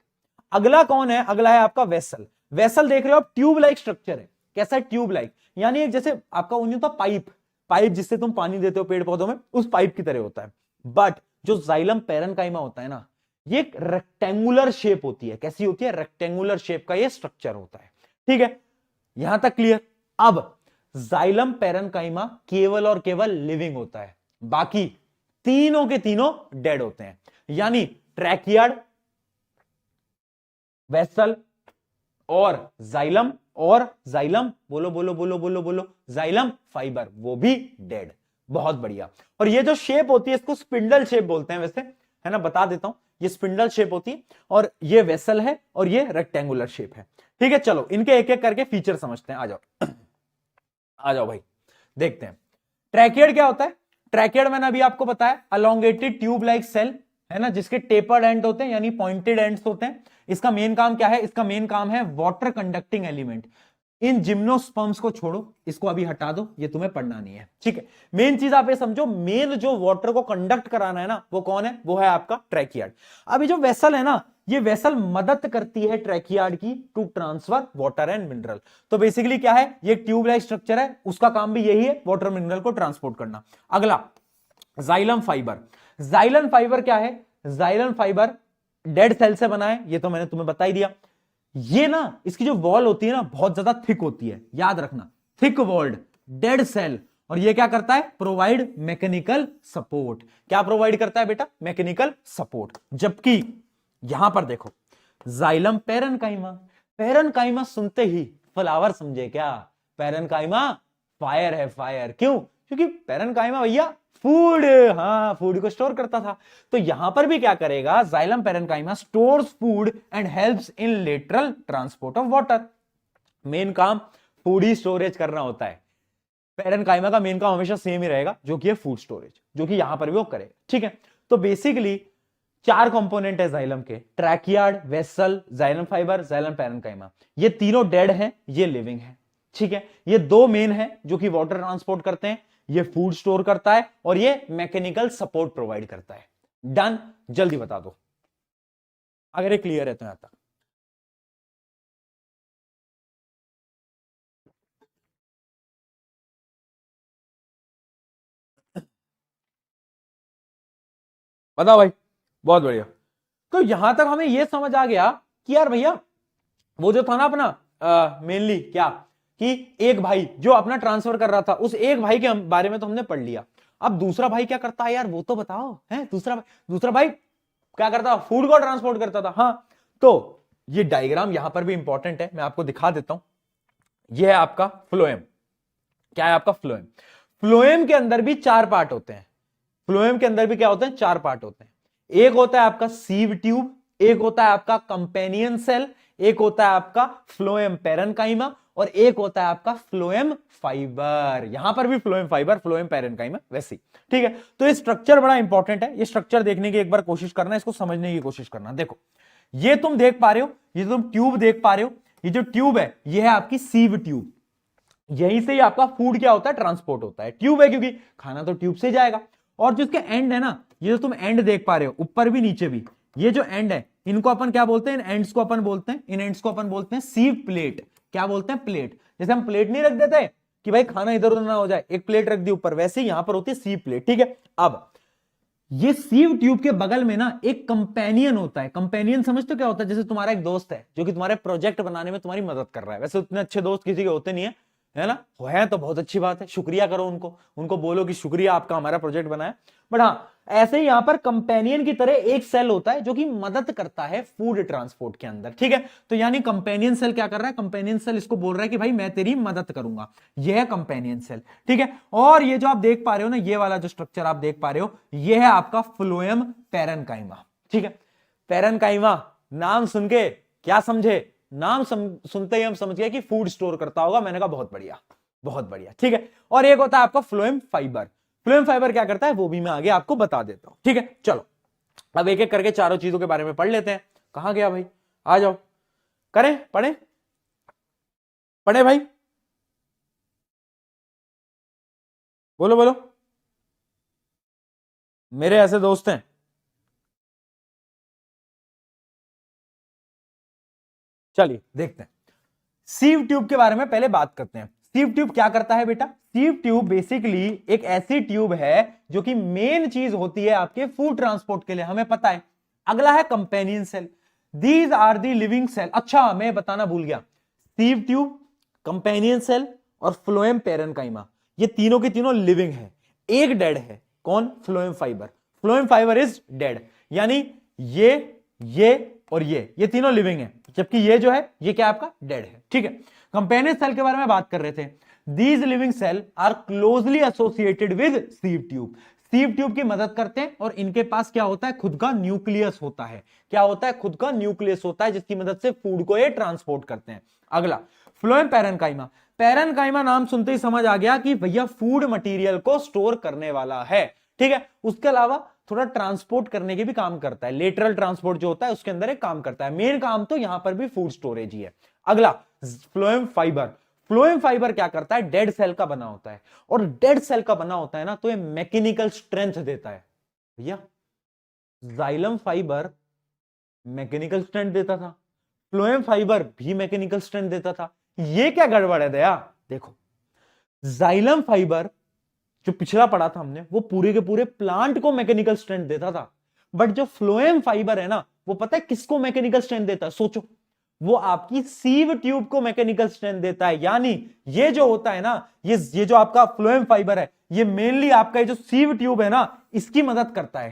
Speaker 1: अगला कौन है? अगला है आपका वेसल। वेसल देख रहे हो आप, ट्यूब लाइक स्ट्रक्चर है। कैसा है? ट्यूब लाइक, यानी एक जैसे आपका वो नहीं होता पाइप, पाइप जिससे तुम पानी देते हो पेड़ पौधों में, उस पाइप की तरह होता है। बट जो जाइलम पैरेनकाइमा होता है ना, ये एक रेक्टेंगुलर शेप होती है। कैसी होती है? रेक्टेंगुलर शेप का ये स्ट्रक्चर होता है, ठीक है। यहां तक क्लियर? अब जाइलम पैरेनकाइमा केवल और केवल लिविंग होता है, बाकी तीनों के तीनों डेड होते हैं। यानी ट्रैकियड, वेसल और जाइलम, और जाइलम बोलो बोलो बोलो बोलो बोलो जाइलम फाइबर, वो भी डेड। बहुत बढ़िया। और ये जो शेप होती है इसको स्पिंडल शेप बोलते हैं वैसे, है ना, बता देता हूं, ये स्पिंडल शेप होती है, और ये वेसल है, और ये रेक्टेंगुलर शेप है, ठीक है। चलो इनके एक एक करके फीचर समझते हैं, आ जाओ आ जाओ भाई, देखते हैं। ट्रैकियड क्या होता है? ट्रैकियड मैंने अभी आपको बताया, अलोंगेटेड ट्यूब लाइक सेल, है ना, जिसके टेपर्ड एंड होते हैं, यानी पॉइंटेड एंड्स होते हैं। इसका मेन काम क्या है? इसका मेन काम है वाटर कंडक्टिंग एलिमेंट। इन जिम्नोस्पर्म्स को छोड़ो, इसको अभी हटा दो, ये तुम्हें पढ़ना नहीं है, ठीक है। मेन चीज आप ये समझो, मेन जो वाटर को कंडक्ट कराना है ना, वो कौन है? वो है आपका ट्रैकियड। अभी जो वेसल है ना, ये वेसल मदद करती है ट्रैकियड की to transfer water and mineral. तो बेसिकली क्या है? ये ट्यूब लाइक स्ट्रक्चर है, उसका काम भी यही है, वाटर मिनरल को ट्रांसपोर्ट करना। अगला जाइलम फाइबर। जाइलम फाइबर क्या है? जाइलम फाइबर डेड सेल से बना है, ये तो मैंने तुम्हें बता ही दिया। ये ना, इसकी जो वॉल होती है ना, बहुत ज्यादा थिक होती है, याद रखना, थिक वॉल्ड डेड सेल। और ये क्या करता है? Provide mechanical support. क्या प्रोवाइड करता है बेटा? Mechanical support. जबकि यहां पर देखो, जाइलम पैरेनकाइमा। पैरेनकाइमा सुनते ही फ्लावर समझे क्या? पैरेनकाइमा फायर है, फायर। क्यों? क्योंकि पैरेनकाइमा भैया फूड, हाँ, फूड को स्टोर करता था। तो यहां पर भी क्या करेगा? Xylem parenchyma stores food and helps in lateral transport of water. Main काम फूड ही स्टोरेज करना होता है। पैरेनकाइमा का मेन काम हमेशा सेम ही रहेगा, जो कि है फूड स्टोरेज, जो कि यहां पर भी वो करेगा, ठीक है। तो बेसिकली 4 कंपोनेंट है जाइलम के, tracheid, vessel, xylem fibre, xylem parenchyma. ये तीनों डेड हैं, ये लिविंग है, ठीक है। ये 2 मेन है जो कि वाटर ट्रांसपोर्ट करते हैं, ये फूड स्टोर करता है, और ये मैकेनिकल सपोर्ट प्रोवाइड करता है। डन? जल्दी बता दो अगर ये क्लियर है तो यहां तक। बताओ भाई, बहुत बढ़िया। तो यहां तक हमें यह समझ आ गया कि यार भैया, वो जो था ना अपना मेनली क्या, कि एक भाई जो अपना ट्रांसफर कर रहा था, उस एक भाई के बारे में तो हमने पढ़ लिया। अब दूसरा भाई क्या करता है यार, वो तो बताओ, है दूसरा भाई क्या करता? फूड को ट्रांसपोर्ट करता था, हाँ। तो ये डायग्राम यहां पर भी इंपॉर्टेंट है, मैं आपको दिखा देता हूं। यह है आपका फ्लोएम। क्या है आपका? फ्लोएम। फ्लोएम के अंदर भी 4 पार्ट होते हैं। फ्लोएम के अंदर भी क्या होते हैं? 4 पार्ट होते हैं। एक होता है आपका सीव ट्यूब, एक होता है आपका कंपेनियन सेल, एक होता है आपका फ्लोएम पैरेनकाइमा, और एक होता है आपका फ्लोएम फाइबर। यहां पर भी फ्लोएम फाइबर, फ्लोएम पैरेनकाइमा वैसे ही, ठीक है। तो ये स्ट्रक्चर बड़ा इंपॉर्टेंट है, ये स्ट्रक्चर देखने की एक बार कोशिश करना, इसको समझने की कोशिश करना। देखो, ये तुम देख पा रहे हो, ये तुम ट्यूब देख पा रहे हो, ये जो ट्यूब है ये है आपकी सीव ट्यूब। यहीं से ही आपका फूड क्या होता है? ट्रांसपोर्ट होता है। ट्यूब है क्योंकि खाना तो ट्यूब से जाएगा। और जो इसके एंड है ना, ये जो तुम एंड देख पा रहे हो, ऊपर भी नीचे भी, ये जो एंड है, इनको अपन क्या बोलते हैं? इन एंड्स को अपन बोलते हैं, इन एंड्स को अपन बोलते हैं सीव प्लेट। क्या बोलते हैं? प्लेट। जैसे हम प्लेट नहीं रख देते कि भाई खाना इधर उधर ना हो जाए, एक प्लेट रख दी ऊपर, वैसे ही यहां पर होती है सीव प्लेट, ठीक है। अब ये सीव ट्यूब के बगल में ना एक कंपेनियन होता है। कंपेनियन समझते हो क्या होता है? जैसे तुम्हारा एक दोस्त है जो कि तुम्हारे प्रोजेक्ट बनाने में तुम्हारी मदद कर रहा है। वैसे उतने अच्छे दोस्त किसी के होते नहीं है, है ना? है तो बहुत अच्छी बात है, शुक्रिया करो उनको, उनको बोलो कि शुक्रिया आपका हमारा प्रोजेक्ट बनाया। बट हाँ, ऐसे ही यहां पर कंपेनियन की तरह एक सेल होता है जो कि मदद करता है फूड ट्रांसपोर्ट के अंदर, ठीक है? तो यानी कंपेनियन सेल क्या कर रहा है? कंपेनियन सेल इसको बोल रहा है कि भाई मैं तेरी मदद करूंगा। यह है कंपेनियन सेल, ठीक है? और ये जो आप देख पा रहे हो ना, ये वाला जो स्ट्रक्चर आप देख पा रहे हो, यह है आपका फ्लोएम पैरेन्काइमा, ठीक है? पैरेन्काइमा नाम सुन के क्या समझे? नाम सुनते ही हम समझ गए कि फूड स्टोर करता होगा। मैंने कहा बहुत बढ़िया, बहुत बढ़िया, ठीक है? और एक होता है आपका फ्लोएम फाइबर। फ्लोएम फाइबर क्या करता है वो भी मैं आगे आपको बता देता हूं, ठीक है? चलो अब एक एक करके चारों चीजों के बारे में पढ़ लेते हैं। कहां गया भाई? आ जाओ, करें, पढ़े पढ़े भाई, बोलो बोलो, मेरे ऐसे दोस्त हैं। चलिए देखते हैं, सीव ट्यूब के बारे में पहले बात करते हैं। सीव ट्यूब क्या करता है बेटा? सीव ट्यूब बेसिकली एक ऐसी ट्यूब है जो कि मेन चीज होती है आपके फूड ट्रांसपोर्ट के लिए, हमें पता है। अगला है companion cell, these are the living cell. अच्छा मैं बताना भूल गया, सीव ट्यूब, कंपेनियन सेल और फ्लोएम पैरेन्काइमा, ये तीनों के तीनों लिविंग है। एक डेड है, कौन? Phloem fibre. Phloem fibre is dead, यानी ये और ये तीनों लिविंग है, जबकि ये जो है ये क्या आपका डेड है, ठीक है? कंपेनियन सेल के बारे में बात कर रहे थे। These living cell are closely associated with sieve tube. Sieve tube की मदद करते हैं और इनके पास क्या होता है? खुद का न्यूक्लियस होता है। क्या होता है? खुद का न्यूक्लियस होता है, जिसकी मदद से फूड को ये ट्रांसपोर्ट करते हैं। अगला फ्लोएम पैरेन्काइमा। पैरेन्काइमा नाम सुनते ही समझ आ गया कि भैया फूड मटेरियल को स्टोर करने वाला है, ठीक है? उसके अलावा थोड़ा ट्रांसपोर्ट करने के भी काम करता है। लेटरल ट्रांसपोर्ट जो होता है उसके अंदर एक काम करता है। मेन काम तो यहां पर भी फूड स्टोरेज ही है। अगला फ्लोएम फाइबर। फ्लोएम फाइबर क्या करता है? डेड सेल का बना होता है, और डेड सेल का बना होता है ना तो ये मैकेनिकल स्ट्रेंथ देता है। भैया जाइलम फाइबर मैकेनिकल स्ट्रेंथ देता था, फ्लोएम फाइबर भी मैकेनिकल स्ट्रेंथ देता था। ये क्या गड़बड़ है दया? देखो, जाइलम फाइबर जो पिछला पढ़ा था हमने, वो पूरे के पूरे प्लांट को मैकेनिकल स्ट्रेंथ देता था। बट जो फ्लोएम फाइबर है ना, वो पता है किसको मैकेनिकल स्ट्रेंथ देता है? सोचो, वो आपकी सीव ट्यूब को मैकेनिकल स्ट्रेंथ देता है। यानी ये जो होता है ना, ये जो आपका फ्लोएम फाइबर है, ये मेनली आपका जो सीव ट्यूब है ना, इसकी मदद करता है।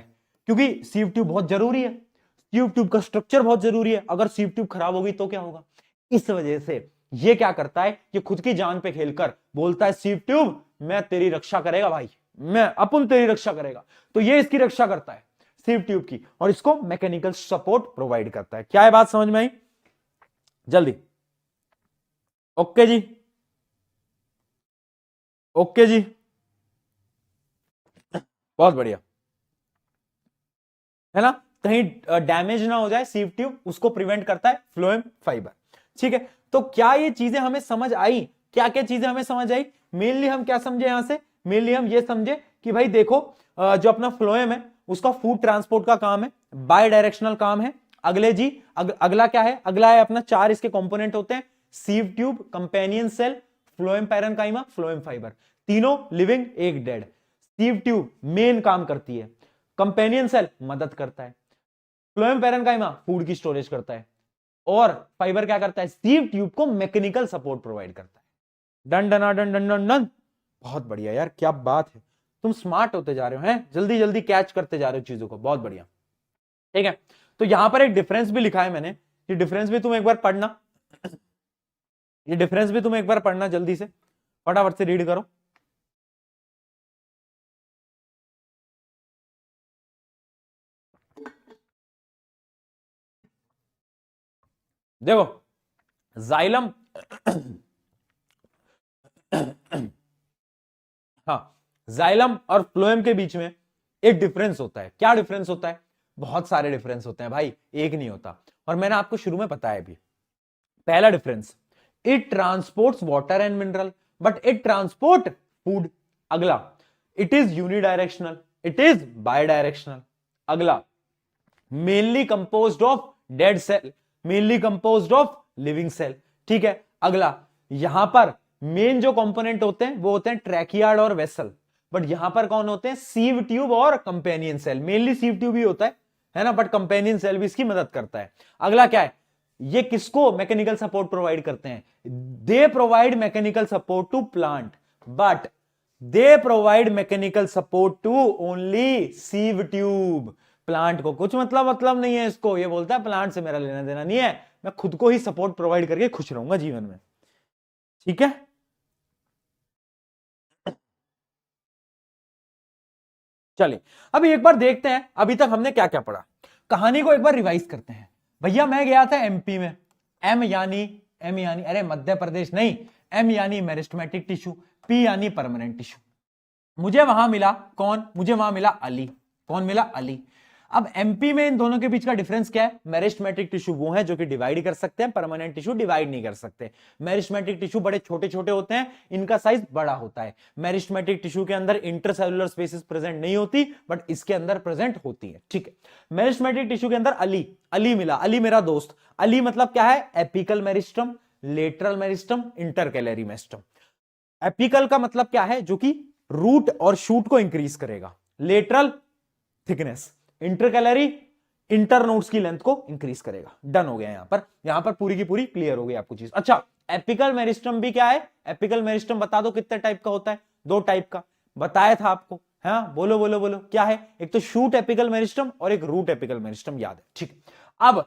Speaker 1: क्योंकि सीव ट्यूब बहुत जरूरी है, सीव ट्यूब का स्ट्रक्चर बहुत जरूरी है। अगर सीव ट्यूब खराब होगी तो क्या होगा? इस वजह से ये क्या करता है? ये खुद की जान पे खेलकर बोलता है सीव ट्यूब मैं तेरी रक्षा करेगा भाई, मैं अपन तेरी रक्षा करेगा। तो ये इसकी रक्षा करता है सीव ट्यूब की, और इसको मैकेनिकल सपोर्ट प्रोवाइड करता है। क्या है बात समझ में आई? जल्दी, ओके जी, ओके जी, बहुत बढ़िया, है ना? कहीं डैमेज ना हो जाए सीव ट्यूब, उसको प्रिवेंट करता है फ्लोएम फाइबर, ठीक है? तो क्या ये चीजें हमें समझ आई? क्या क्या चीजें हमें समझ आई? मेनली हम क्या समझे यहां से? मेनली हम ये समझे कि भाई देखो, जो अपना फ्लोएम है उसका फूड ट्रांसपोर्ट का काम है, बाय डायरेक्शनल काम है। अगले जी अगला क्या है? अगला है अपना, चार इसके कंपोनेंट होते हैं, sieve tube, companion cell, phloem parenchyma, phloem fibre. तीनों लिविंग, एक डेड। सीव ट्यूब मेन काम करती है, कंपेनियन सेल मदद करता है, फ्लोएम पैरेन्काइमा फूड की स्टोरेज करता है, और फाइबर क्या करता है? सीव ट्यूब को मैकेनिकल सपोर्ट प्रोवाइड करता है। Done done done done done done. बहुत बढ़िया यार, क्या बात है, तुम स्मार्ट होते जा रहे हो, हैं जल्दी जल्दी कैच करते जा रहे हो चीजों को, बहुत बढ़िया, ठीक है? तो यहां पर एक डिफरेंस भी लिखा है मैंने, ये डिफरेंस भी तुम एक बार पढ़ना, ये डिफरेंस भी तुम एक बार पढ़ना, जल्दी से फटाफट से रीड करो। देखो जाइलम हाँ, जाइलम और फ्लोएम के बीच में एक डिफरेंस होता है। क्या डिफरेंस होता है? बहुत सारे डिफरेंस होते हैं भाई, एक नहीं होता, और मैंने आपको शुरू में बताया भी। पहला difference, it transports water and mineral but it transport food. अगला, it is unidirectional, it is bidirectional. अगला, mainly composed of dead cell, mainly composed of living cell, ठीक है? अगला, यहां पर मेन जो कंपोनेंट होते हैं वो होते हैं ट्रैकियार्ड और वेसल। बट यहां पर कौन होते हैं, सीव ट्यूब और companion cell, mainly sieve tube ही होता है ना, बट कंपेनियन सेल भी इसकी मदद करता है। अगला क्या है, ये किसको मैकेनिकल सपोर्ट प्रोवाइड करते हैं, they provide mechanical support to plant, but they provide mechanical support to only sieve tube. Plant को कुछ मतलब नहीं है इसको, ये बोलता है प्लांट से मेरा लेना देना नहीं है, मैं खुद को ही सपोर्ट प्रोवाइड करके खुश रहूंगा जीवन में। ठीक है, चलिए अभी एक बार देखते हैं अभी तक हमने क्या क्या पढ़ा, कहानी को एक बार रिवाइज करते हैं। भैया मैं गया था एमपी में, एम यानी अरे मध्य प्रदेश नहीं, एम यानी मेरिस्टेमेटिक टिश्यू, पी यानी परमानेंट टिश्यू। मुझे वहां मिला कौन, मुझे वहां मिला अली। कौन मिला, अली। अब एमपी में इन दोनों के बीच का डिफरेंस क्या है, मेरिस्टेमेटिक टिश्यू वो है जो कि डिवाइड कर सकते हैं, परमानेंट टिश्यू डिवाइड नहीं कर सकते। मेरिस्टेमेटिक टिश्यू बड़े छोटे छोटे होते हैं, इनका साइज बड़ा होता है। मेरिस्टेमेटिक टिश्यू के अंदर इंटरसेलुलर स्पेसिस प्रेजेंट नहीं होती, बट इसके अंदर प्रेजेंट होती है। ठीक है, मेरिस्टेमेटिक टिश्यू के अंदर अली मिला, अली मेरा दोस्त। अली मतलब क्या है, apical meristem, lateral meristem, intercalary meristem. Apical का मतलब क्या है, जो कि रूट और शूट को इंक्रीज करेगा, लेटरल थिकनेस, इंटरकैलरी इंटरनोड्स की लेंथ को इंक्रीज करेगा। डन हो गया यहां पर पूरी की पूरी क्लियर हो गई आपको चीज। अच्छा, एपिकल मेरिस्टम भी क्या है, एपिकल मेरिस्टम बता दो कितने टाइप का होता है, 2 टाइप का बताया था आपको, हाँ बोलो बोलो बोलो क्या है, एक तो शूट एपिकल मेरिस्टम और एक रूट एपिकल मेरिस्टम, याद है। ठीक, अब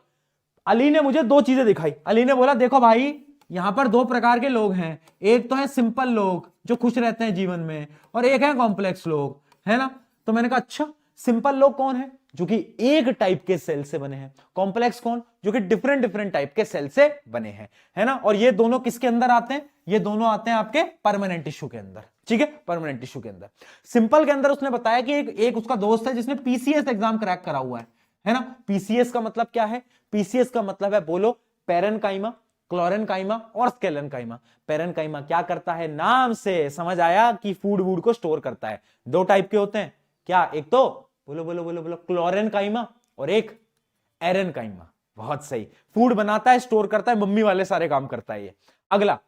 Speaker 1: अली ने मुझे 2 चीजें दिखाई। अली ने बोला देखो भाई यहां पर 2 प्रकार के लोग हैं, एक तो है सिंपल लोग जो खुश रहते हैं जीवन में, और एक है कॉम्प्लेक्स लोग, है ना। तो मैंने कहा अच्छा, सिंपल लोग कौन है, जो कि एक टाइप के सेल से बने हैं, कॉम्प्लेक्स कौन, जो कि डिफरेंट डिफरेंट टाइप के सेल से बने हैं, है ना। और ये दोनों किसके अंदर आते हैं, ये दोनों आते हैं आपके परमानेंट टिश्यू के अंदर। ठीक है, परमानेंट टिश्यू के अंदर। सिंपल के अंदर उसने बताया कि एक उसका दोस्त है जिसने पीसीएस एग्जाम क्रैक करा हुआ है ना। पीसीएस का मतलब क्या है, पीसीएस का मतलब है बोलो, पैरेनकाइमा, क्लोरेनकाइमा और स्केलेनकाइमा। पैरेनकाइमा क्या करता है, नाम से समझ आया कि फूड वूड को स्टोर करता है। 2 टाइप के होते हैं क्या, एक तो बोलो बोलो बोलो बोलो क्लोरेनकाइमा और एक एरेनकाइमा। बहुत सही, फूड बनाता है, स्टोर करता है, मम्मी वाले सारे काम करता है ये। अगला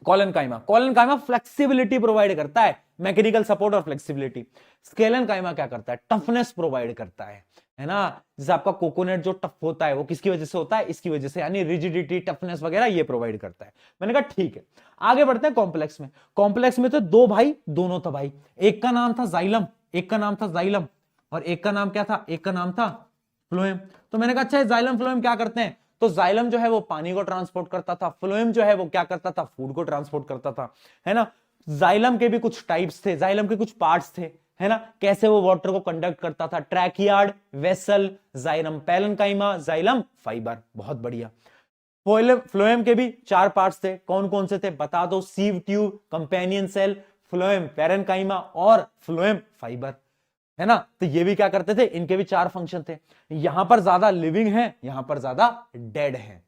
Speaker 1: कॉलेनकाइमा, कॉलेनकाइमा फ्लेक्सिबिलिटी प्रोवाइड करता है, मैकेनिकल सपोर्ट और फ्लेक्सिबिलिटी। स्केलेनकाइमा क्या करता है, टफनेस प्रोवाइड करता है ना। जैसे आपका कोकोनट जो टफ होता है वो किसकी वजह से होता है, इसकी वजह से, यानी रिजिडिटी, टफनेस वगैरह ये प्रोवाइड करता है। मैंने कहा ठीक है, आगे बढ़ते हैं कॉम्प्लेक्स में। कॉम्प्लेक्स में तो 2 भाई, दोनों था भाई, एक का नाम था जाइलम, एक का नाम था जाइलम, और एक का नाम क्या था, एक का नाम था फ्लोएम। तो मैंने कहा अच्छा जाइलम फ्लोएम क्या करते हैं, तो जाइलम जो है वो पानी को ट्रांसपोर्ट करता था, फ्लोएम जो है वो क्या करता था, फूड को ट्रांसपोर्ट करता था, है ना। जाइलम के भी कुछ टाइप्स थे, जाइलम के कुछ पार्ट्स थे, है ना, कैसे वो वाटर को कंडक्ट करता था, tracheid, vessel, xylem parenchyma, xylem fibre. बहुत बढ़िया। फ्लोएम के भी 4 पार्ट्स थे, कौन कौन से थे बता दो, sieve tube, companion cell, phloem parenchyma और फ्लोएम फाइबर, है ना। तो ये भी क्या करते थे, इनके भी 4 फंक्शन थे। यहां पर ज्यादा लिविंग है, यहां पर ज्यादा डेड है।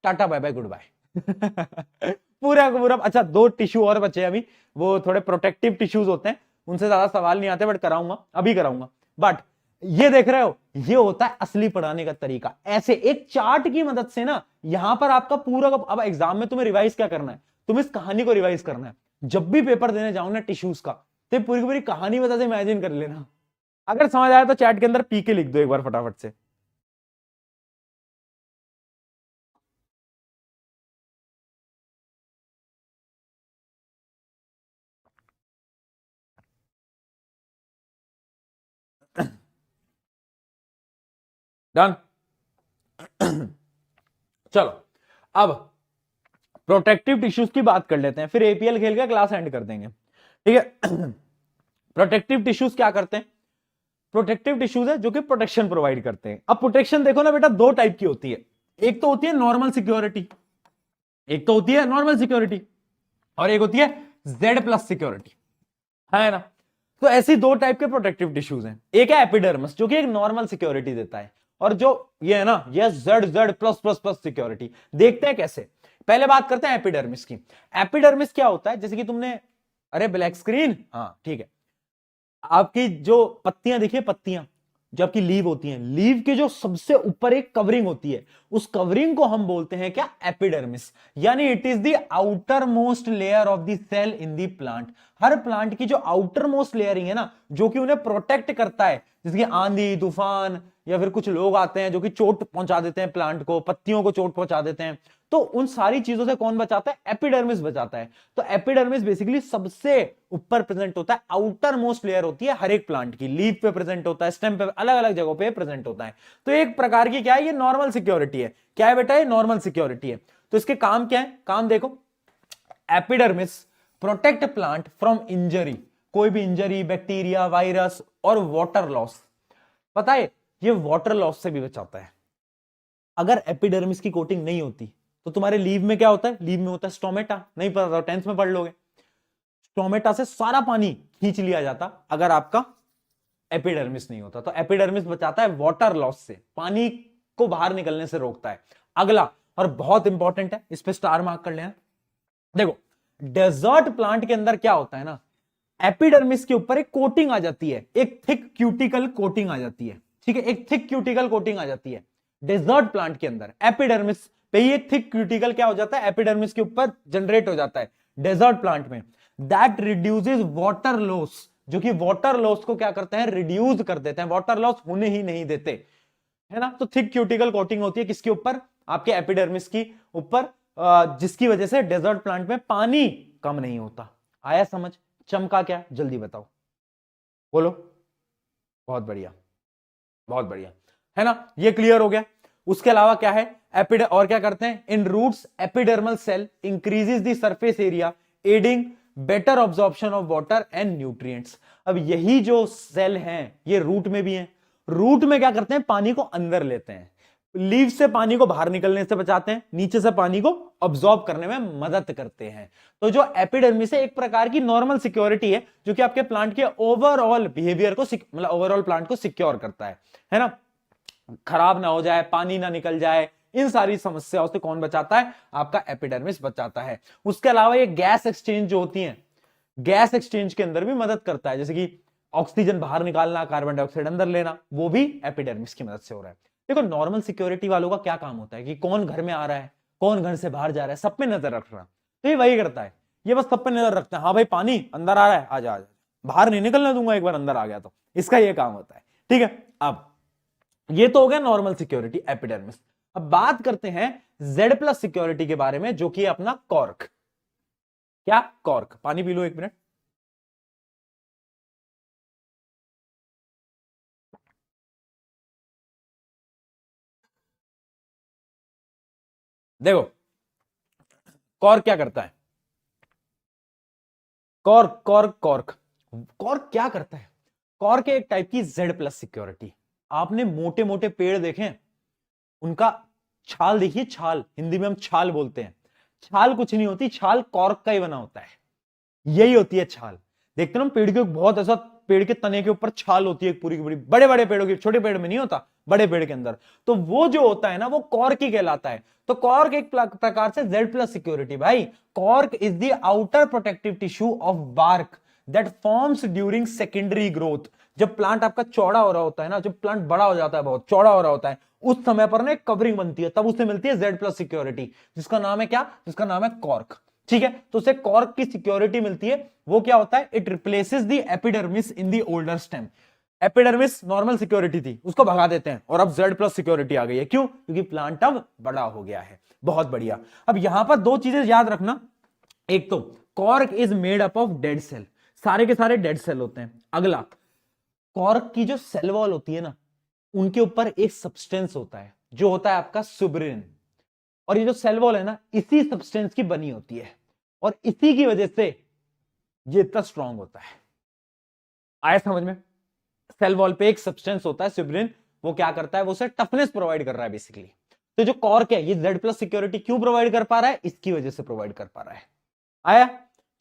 Speaker 1: Tata bye bye goodbye. पूरा पूरा। अच्छा 2 टिश्यू और बचे अभी, वो थोड़े प्रोटेक्टिव टिश्यूज होते हैं, उनसे ज्यादा सवाल नहीं आते, बट कराऊंगा, अभी कराऊंगा। बट ये देख रहे हो, ये होता है असली पढ़ाने का तरीका। ऐसे एक चार्ट की मदद से ना, यहां पर आपका पूरा, अब एग्जाम में तुम्हें रिवाइज क्या करना है, तुम्हें इस कहानी को रिवाइज करना है। जब भी पेपर देने जाओ ना टिश्यूज का, तो पूरी पूरी कहानी बता से इमेजिन कर लेना। अगर समझ आया तो चैट के अंदर पी के लिख दो एक बार फटाफट से। डन। चलो अब प्रोटेक्टिव टिश्यूज की बात कर लेते हैं, फिर एपीएल खेल के क्लास एंड कर देंगे। ठीक है। प्रोटेक्टिव टिश्यूज क्या करते हैं, प्रोटेक्टिव टिश्यूज है जो कि प्रोटेक्शन प्रोवाइड करते हैं। अब प्रोटेक्शन देखो ना बेटा, 2 टाइप की होती है, एक तो होती है नॉर्मल सिक्योरिटी, एक तो होती है नॉर्मल सिक्योरिटी, और एक होती है Z+ सिक्योरिटी, है ना। तो ऐसी 2 टाइप के प्रोटेक्टिव टिश्यूज हैं। एक है एपिडर्मिस जो कि एक नॉर्मल सिक्योरिटी देता है, और जो ये है ना, ये Z+++ सिक्योरिटी। देखते हैं कैसे, पहले बात करते हैं एपिडर्मिस की। एपिडर्मिस क्या होता है, जैसे कि तुमने, अरे ब्लैक स्क्रीन, हाँ ठीक है, आपकी जो पत्तियां देखिए, पत्तियां, जो आपकी लीव होती है, लीव के जो सबसे ऊपर एक कवरिंग होती है, उस कवरिंग को हम बोलते हैं क्या, एपिडर्मिस। यानी it is the outermost layer of the cell in the plant. हर प्लांट की जो आउटर मोस्ट लेयरिंग है ना, जो कि उन्हें प्रोटेक्ट करता है, जैसे कि आंधी तूफान या फिर कुछ लोग आते हैं जो कि चोट पहुंचा देते हैं प्लांट को, पत्तियों को चोट पहुंचा देते हैं, तो उन सारी चीजों से कौन बचाता है, एपिडर्मिस बचाता है। तो एपिडर्मिस बेसिकली सबसे ऊपर प्रेजेंट होता है, आउटर मोस्ट लेयर होती है हर एक प्लांट की, लीफ पे प्रेजेंट होता है, स्टेम पे, अलग अलग जगहों पे प्रेजेंट होता है। तो एक प्रकार की क्या है, ये नॉर्मल सिक्योरिटी है। क्या है बेटा, ये नॉर्मल सिक्योरिटी है। तो इसके काम क्या है, काम देखो, epidermis protect plant from injury, कोई भी इंजरी, बैक्टीरिया, वायरस और वाटर लॉस। पता है ये वाटर लॉस से भी बचाता है। अगर एपिडर्मिस की कोटिंग नहीं होती तो तुम्हारे लीव में क्या होता है, लीव में होता है स्टोमेटा, नहीं पता था, 10th में पढ़ लोगे। स्टोमेटा से सारा पानी खींच लिया जाता अगर आपका एपिडर्मिस नहीं होता। तो एपिडर्मिस बचाता है वाटर लॉस से, पानी को बाहर निकलने से रोकता है। अगला और बहुत इंपॉर्टेंट है, इस पे स्टार मार्क कर लेना। देखो डेजर्ट प्लांट के अंदर क्या होता है ना, एपिडर्मिस के ऊपर एक कोटिंग आ जाती है, एक थिक क्यूटिकल कोटिंग आ जाती है। ठीक है, एक थिक क्यूटिकल कोटिंग आ जाती है डेजर्ट प्लांट के अंदर। एपिडर्मिस पे ही एक थिक क्यूटिकल क्या हो जाता है, एपिडर्मिस के ऊपर जनरेट हो जाता है डेजर्ट प्लांट में। दैट रिड्यूसेस वाटर लॉस, जो कि वाटर लॉस को क्या करते हैं, रिड्यूस कर देते हैं, वाटर लॉस होने ही नहीं देते, है ना। तो थिक क्यूटिकल कोटिंग होती है किसके ऊपर, आपके एपिडर्मिस की ऊपर, जिसकी वजह से डेजर्ट प्लांट में पानी कम नहीं होता। आया समझ। चमका क्या, जल्दी बताओ, बोलो। बहुत बढ़िया, बहुत बढ़िया, है ना, ये क्लियर हो गया। उसके अलावा क्या है, और क्या करते हैं, in roots epidermal cell increases the surface area adding better absorption of water and nutrients. अब यही जो सेल हैं ये रूट में भी हैं। रूट में क्या करते हैं, पानी को अंदर लेते हैं, लीव से पानी को बाहर निकलने से बचाते हैं, नीचे से पानी को ऑब्जॉर्ब करने में मदद करते हैं। तो जो एपिडर्मिस है एक प्रकार की नॉर्मल सिक्योरिटी है, जो कि आपके प्लांट के ओवरऑल बिहेवियर को, मतलब ओवरऑल प्लांट को सिक्योर करता है ना। खराब ना हो जाए, पानी ना निकल जाए, इन सारी समस्याओं से कौन बचाता है, आपका एपिडर्मिस बचाता है। उसके अलावा ये गैस एक्सचेंज जो होती है, गैस एक्सचेंज के अंदर भी मदद करता है, जैसे कि ऑक्सीजन बाहर निकालना, कार्बन डाइऑक्साइड अंदर लेना, वो भी एपिडर्मिस की मदद से हो रहा है। देखो नॉर्मल सिक्योरिटी वालों का क्या काम होता है कि कौन घर में आ रहा है, कौन घर से बाहर जा रहा है, सब पे नजर रख रहा है। तो ये वही करता है, ये बस सब पे नजर रखता है, हाँ भाई पानी अंदर आ रहा है, आजा आजा, बाहर नहीं निकलने दूंगा एक बार अंदर आ गया तो, इसका ये काम होता है। ठीक है, अब ये तो हो गया नॉर्मल सिक्योरिटी, एपिडर्मिस। अब बात करते हैं जेड प्लस सिक्योरिटी के बारे में, जो कि अपना कॉर्क। क्या, कॉर्क। पानी पी लो 1 मिनट। देखो कॉर्क क्या करता है, कॉर्क कॉर्क कॉर्क कॉर्क क्या करता है, कॉर्क एक टाइप की जेड प्लस सिक्योरिटी। आपने मोटे मोटे पेड़ देखे हैं, उनका छाल देखिए, छाल, हिंदी में हम छाल बोलते हैं। छाल कुछ नहीं होती, छाल कॉर्क का ही बना होता है, यही होती है छाल। देखते ना पेड़ के बहुत ऐसा, पेड़ के तने के ऊपर छाल होती है पूरी की पूरी, बड़े बड़े पेड़ों की, छोटे पेड़ में नहीं होता, बड़े पेड़ के अंदर। तो वो जो होता है ना, वो कॉर्क ही कहलाता है। तो कॉर्क एक प्रकार से जेड प्लस सिक्योरिटी। भाई cork is the outer protective tissue of bark that forms during secondary growth. जब प्लांट आपका चौड़ा हो रहा होता है ना, जब प्लांट बड़ा हो जाता है, बहुत चौड़ा हो रहा होता है, उस समय पर ना एक कवरिंग बनती है, तब उसे मिलती है जेड प्लस सिक्योरिटी, जिसका नाम है क्या, जिसका नाम है कॉर्क। ठीक है, तो उसे कॉर्क की सिक्योरिटी मिलती है। वो क्या होता है, it replaces the epidermis in the older stem. Epidermis normal security थी, उसको भगा देते हैं और अब जेड प्लस सिक्योरिटी आ गई है। क्यों, क्योंकि प्लांट अब बड़ा हो गया है। बहुत बढ़िया। अब यहां पर दो चीजें याद रखना, एक तो cork is made up of dead cell, सारे के सारे डेड सेल होते हैं। अगला, कॉर्क की जो सेल वॉल होती है ना, उनके ऊपर एक सब्सटेंस होता है जो होता है आपका सुब्रिन, और ये जो सेल वॉल है ना, इसी सब्सटेंस की बनी होती है, और इसी की वजह से ये इतना स्ट्रांग होता है। आया समझ में। सेल वॉल पे एक सब्सटेंस होता है सुब्रिन, वो क्या करता है, वो उसे टफनेस प्रोवाइड कर रहा है बेसिकली। तो जो कॉर्क है ये जेड प्लस सिक्योरिटी क्यों प्रोवाइड कर पा रहा है, इसकी वजह से प्रोवाइड कर पा रहा है। आया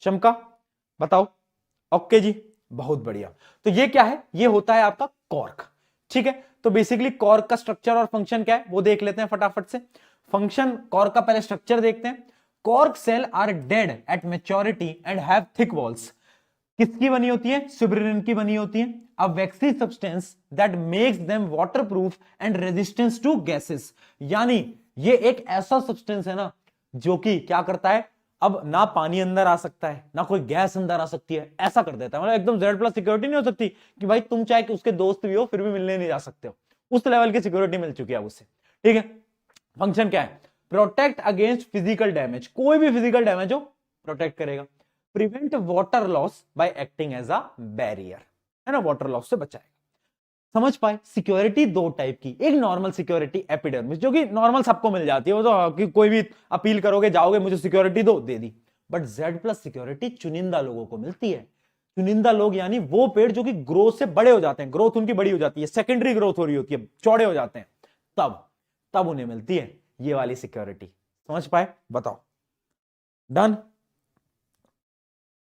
Speaker 1: चमका, बताओ। ओके जी, बहुत बढ़िया। तो ये क्या है, ये होता है आपका कॉर्क। ठीक है, तो बेसिकली कॉर्क का स्ट्रक्चर और फंक्शन क्या है वो देख लेते हैं फटाफट से। फंक्शन कॉर्क का पहले स्ट्रक्चर देखते हैं। Cork cell are dead at maturity and have thick walls. किसकी बनी होती है, सुब्रिन की बनी होती है। A waxy substance that makes them waterproof and resistance to gases. यानी ये एक ऐसा सब्सटेंस है ना जो कि क्या करता है, अब ना पानी अंदर आ सकता है ना कोई गैस अंदर आ सकती है, ऐसा कर देता है। मतलब एकदम Z+ सिक्योरिटी नहीं हो सकती कि भाई तुम चाहे कि उसके दोस्त भी हो फिर भी मिलने नहीं जा सकते हो, उस लेवल की सिक्योरिटी मिल चुकी है उससे। ठीक है, फंक्शन क्या है, प्रोटेक्ट अगेंस्ट फिजिकल डैमेज, कोई भी फिजिकल डैमेज हो प्रोटेक्ट करेगा। Prevent water loss by acting as a barrier, है ना, वाटर लॉस से बचाएगा। समझ पाए, सिक्योरिटी दो टाइप की, एक नॉर्मल सिक्योरिटी एपिडर्मिस जो कि नॉर्मल सबको मिल जाती है, वो तो कि कोई भी अपील करोगे जाओगे मुझे सिक्योरिटी दो दे दी। बट Z+ सिक्योरिटी चुनिंदा लोगों को मिलती है। चुनिंदा लोग यानी वो पेड़ जो कि ग्रोथ से बड़े हो जाते हैं, ग्रोथ उनकी बड़ी हो जाती है, सेकेंडरी ग्रोथ हो रही होती है, चौड़े हो जाते हैं, तब तब उन्हें मिलती है ये वाली सिक्योरिटी। समझ पाए, बताओ, डन,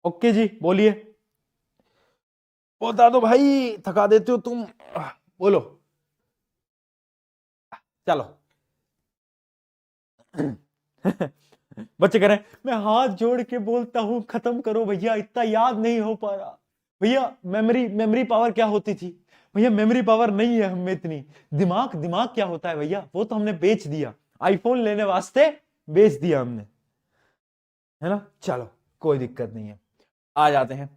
Speaker 1: ओके जी, बोलिए, बता दो भाई, थका देते हो तुम, बोलो, चलो। बच्चे कह रहे हैं मैं हाथ जोड़ के बोलता हूं खत्म करो भैया, इतना याद नहीं हो पा रहा भैया, मेमोरी मेमोरी पावर क्या होती थी भैया, मेमोरी पावर नहीं है हमें इतनी, दिमाग दिमाग क्या होता है भैया, वो तो हमने बेच दिया, आईफोन लेने वास्ते बेच दिया हमने, है ना। चलो कोई दिक्कत नहीं है, आ जाते हैं,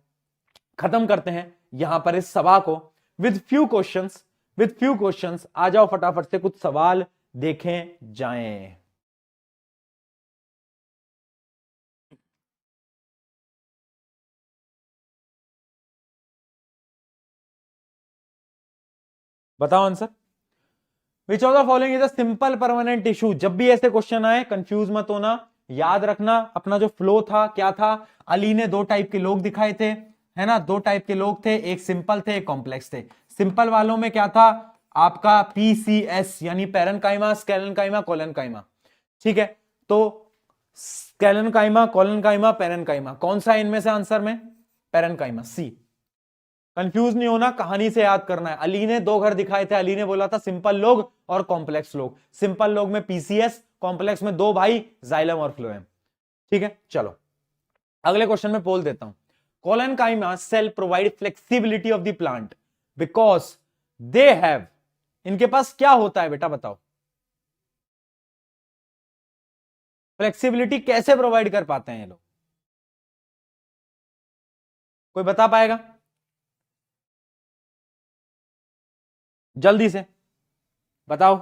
Speaker 1: खत्म करते हैं यहां पर इस सभा को with few questions, with few questions. आ जाओ फटाफट से कुछ सवाल देखें जाएं। बताओ answer. Which of the following is a simple permanent tissue. जब भी ऐसे क्वेश्चन आए कंफ्यूज मत होना, याद रखना अपना जो फ्लो था क्या था। अली ने दो टाइप के लोग दिखाए थे, है ना, दो टाइप के लोग थे, एक सिंपल थे एक कॉम्प्लेक्स थे। सिंपल वालों में क्या था आपका PCS यानी पैरेनकाइमा, स्केलेनकाइमा, कोलेनकाइमा। ठीक है, तो स्केलेनकाइमा, कोलेनकाइमा, पैरेनकाइमा, कौन सा इनमें से आंसर में, पैरेनकाइमा, सी। कंफ्यूज नहीं होना, कहानी से याद करना है। अली ने दो घर दिखाए थे, अली ने बोला था सिंपल लोग और कॉम्प्लेक्स लोग, सिंपल लोग में PCS, कॉम्प्लेक्स में दो भाई जाइलम और फ्लोएम। ठीक है, चलो अगले क्वेश्चन में बोल देता हूं। Collenchyma cell provide flexibility of the plant because they have, इनके पास क्या होता है बेटा बताओ, फ्लेक्सिबिलिटी कैसे प्रोवाइड कर पाते हैं ये लोग, कोई बता पाएगा जल्दी से बताओ।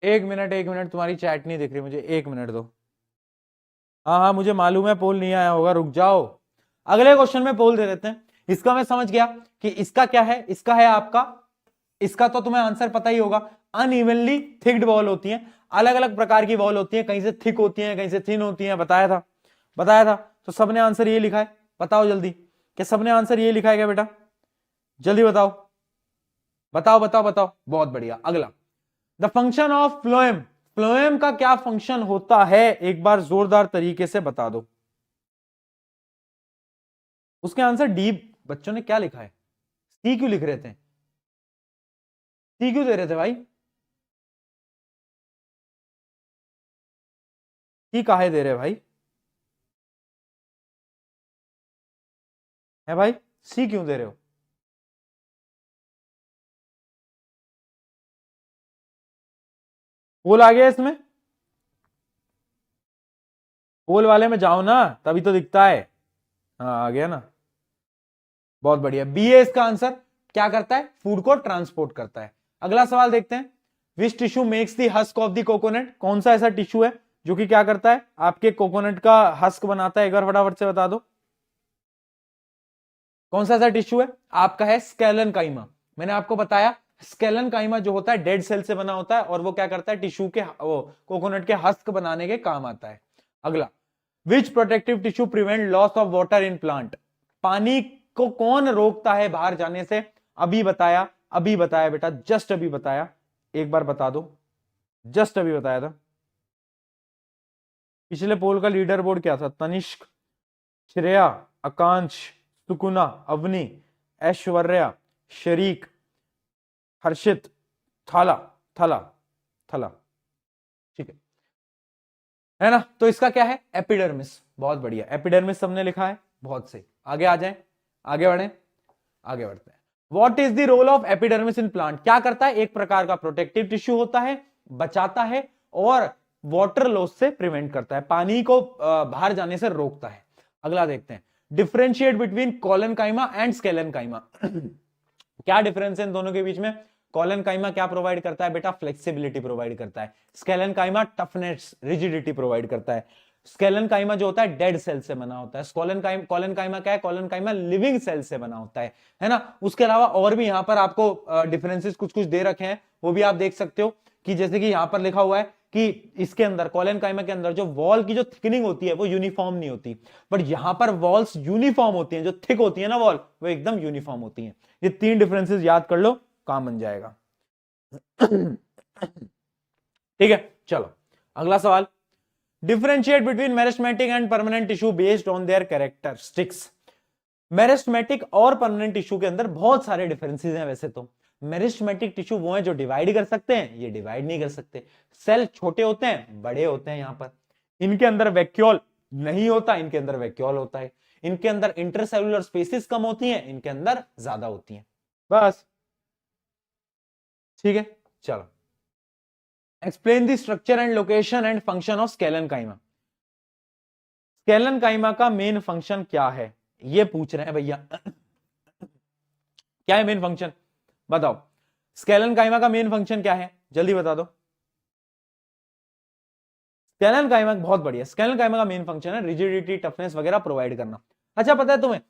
Speaker 1: एक मिनट एक मिनट, तुम्हारी चैट नहीं दिख रही मुझे, एक मिनट दो। हाँ हाँ मुझे मालूम है पोल नहीं आया होगा, रुक जाओ, अगले क्वेश्चन में पोल दे देते हैं। इसका मैं समझ गया कि इसका क्या है, इसका है आपका, इसका तो तुम्हें आंसर पता ही होगा, अनइवनली थिक्ड वॉल होती है, अलग अलग प्रकार की वॉल होती है, कहीं से थिक होती है कहीं से थिन होती है, बताया था, बताया था। तो सबने आंसर ये लिखा है, बताओ जल्दी, क्या सबने आंसर ये लिखा है क्या बेटा, जल्दी बताओ, बताओ बताओ बताओ, बहुत बढ़िया। अगला, the function of phloem, phloem का क्या फंक्शन होता है, एक बार जोरदार तरीके से बता दो। उसके आंसर डी, बच्चों ने क्या लिखा है, सी क्यों लिख रहे थे, सी क्यों दे रहे थे भाई, सी काहे दे रहे भाई, है भाई, सी क्यों दे रहे हो, पोल आ गया इसमें, पोल वाले में जाओ ना तभी तो दिखता है, हाँ आ गया ना, बहुत बढ़िया, बी है इसका आंसर, क्या करता है, फूड को ट्रांसपोर्ट करता है। अगला सवाल देखते हैं, which tissue makes the husk of the coconut, कौन सा ऐसा टिश्यू है जो कि क्या करता है आपके कोकोनट का हस्क बनाता है, एक बार फटाफट से बता दो, कौन सा ऐसा टिश्यू है आपका, है स्केलन काइमा। मैंने आपको बताया स्केलन काइमा जो होता है डेड सेल से बना होता है और वो क्या करता है, टिश्यू के वो कोकोनट के हस्क बनाने के काम आता है। अगला, which protective tissue prevent loss of water in plant, पानी को कौन रोकता है बाहर जाने से? अभी बताया बेटा, जस्ट अभी बताया, एक बार बता दो, जस्ट अभी बताया था। पिछले पोल का लीडर बोर्ड क्या था? तनिष्क, श्रेया, आकांश, सुकुना, अवनी, ऐश्वर्या, शरीक, हर्षित, थाला थला थला, ठीक है ना? तो इसका क्या है? एपिडर्मिस। बहुत बढ़िया, एपिडर्मिस सबने लिखा है, बहुत सही। आगे आ जाए, आगे बढ़े, आगे बढ़ते हैं। What is the role of epidermis in plant? क्या करता है? एक प्रकार का प्रोटेक्टिव टिश्यू होता है, बचाता है और वाटर लॉस से प्रिवेंट करता है, पानी को बाहर जाने से रोकता है। अगला देखते हैं, डिफरेंशिएट बिटवीन कॉलनकाइमा एंड स्केलेनकाइमा। क्या डिफरेंस है इन दोनों के बीच में? कॉलनकाइमा क्या प्रोवाइड करता है बेटा? फ्लेक्सिबिलिटी प्रोवाइड करता है। स्केलेनकाइमा टफनेस, रिजिडिटी प्रोवाइड करता है। स्केलेनकाइमा जो होता है डेड सेल से बना होता है, कॉलनकाइमा क्या है? कॉलनकाइमा लिविंग सेल से बना होता है ना? उसके अलावा और भी यहां पर आपको डिफरेंसेस कुछ कुछ दे रखे हैं, वो भी आप देख सकते हो, कि जैसे कि यहां पर लिखा हुआ है कि इसके अंदर, कॉलनकाइमा के अंदर जो वॉल की जो थिकनिंग होती है वो यूनिफॉर्म नहीं होती, बट यहां पर वॉल्स यूनिफॉर्म होती हैं, जो थिक होती है ना वॉल, वो एकदम यूनिफॉर्म होती हैं। ये 3 डिफरेंसेस याद कर लो, काम बन जाएगा। ठीक है, चलो अगला सवाल, differentiate between meristematic and permanent tissue based on their characteristics. Meristematic और परमानेंट टिश्यू के अंदर बहुत सारे डिफरेंसेस हैं। वैसे तो मेरिस्टेमेटिक टिश्यू वो है जो डिवाइड कर सकते हैं, ये डिवाइड नहीं कर सकते। सेल छोटे होते हैं, बड़े होते हैं, यहां पर इनके अंदर वैक्यूल नहीं होता, इनके अंदर वैक्यूल होता है। इनके अंदर इंटरसेलुलर स्पेसिस कम होती हैं, इनके अंदर ज्यादा होती हैं, बस। ठीक है, चलो, explain the structure and location and function of sclerenchyma. Sclerenchyma का मेन फंक्शन क्या है, ये पूछ रहे हैं भैया। क्या है मेन फंक्शन, बताओ। स्केलेनकाइमा का मेन फंक्शन क्या है, जल्दी बता दो। स्केलेनकाइमा बहुत बढ़िया, स्केलेनकाइमा का मेन फंक्शन है रिजिडिटी, टफनेस वगैरह प्रोवाइड करना। अच्छा, पता है तुम्हें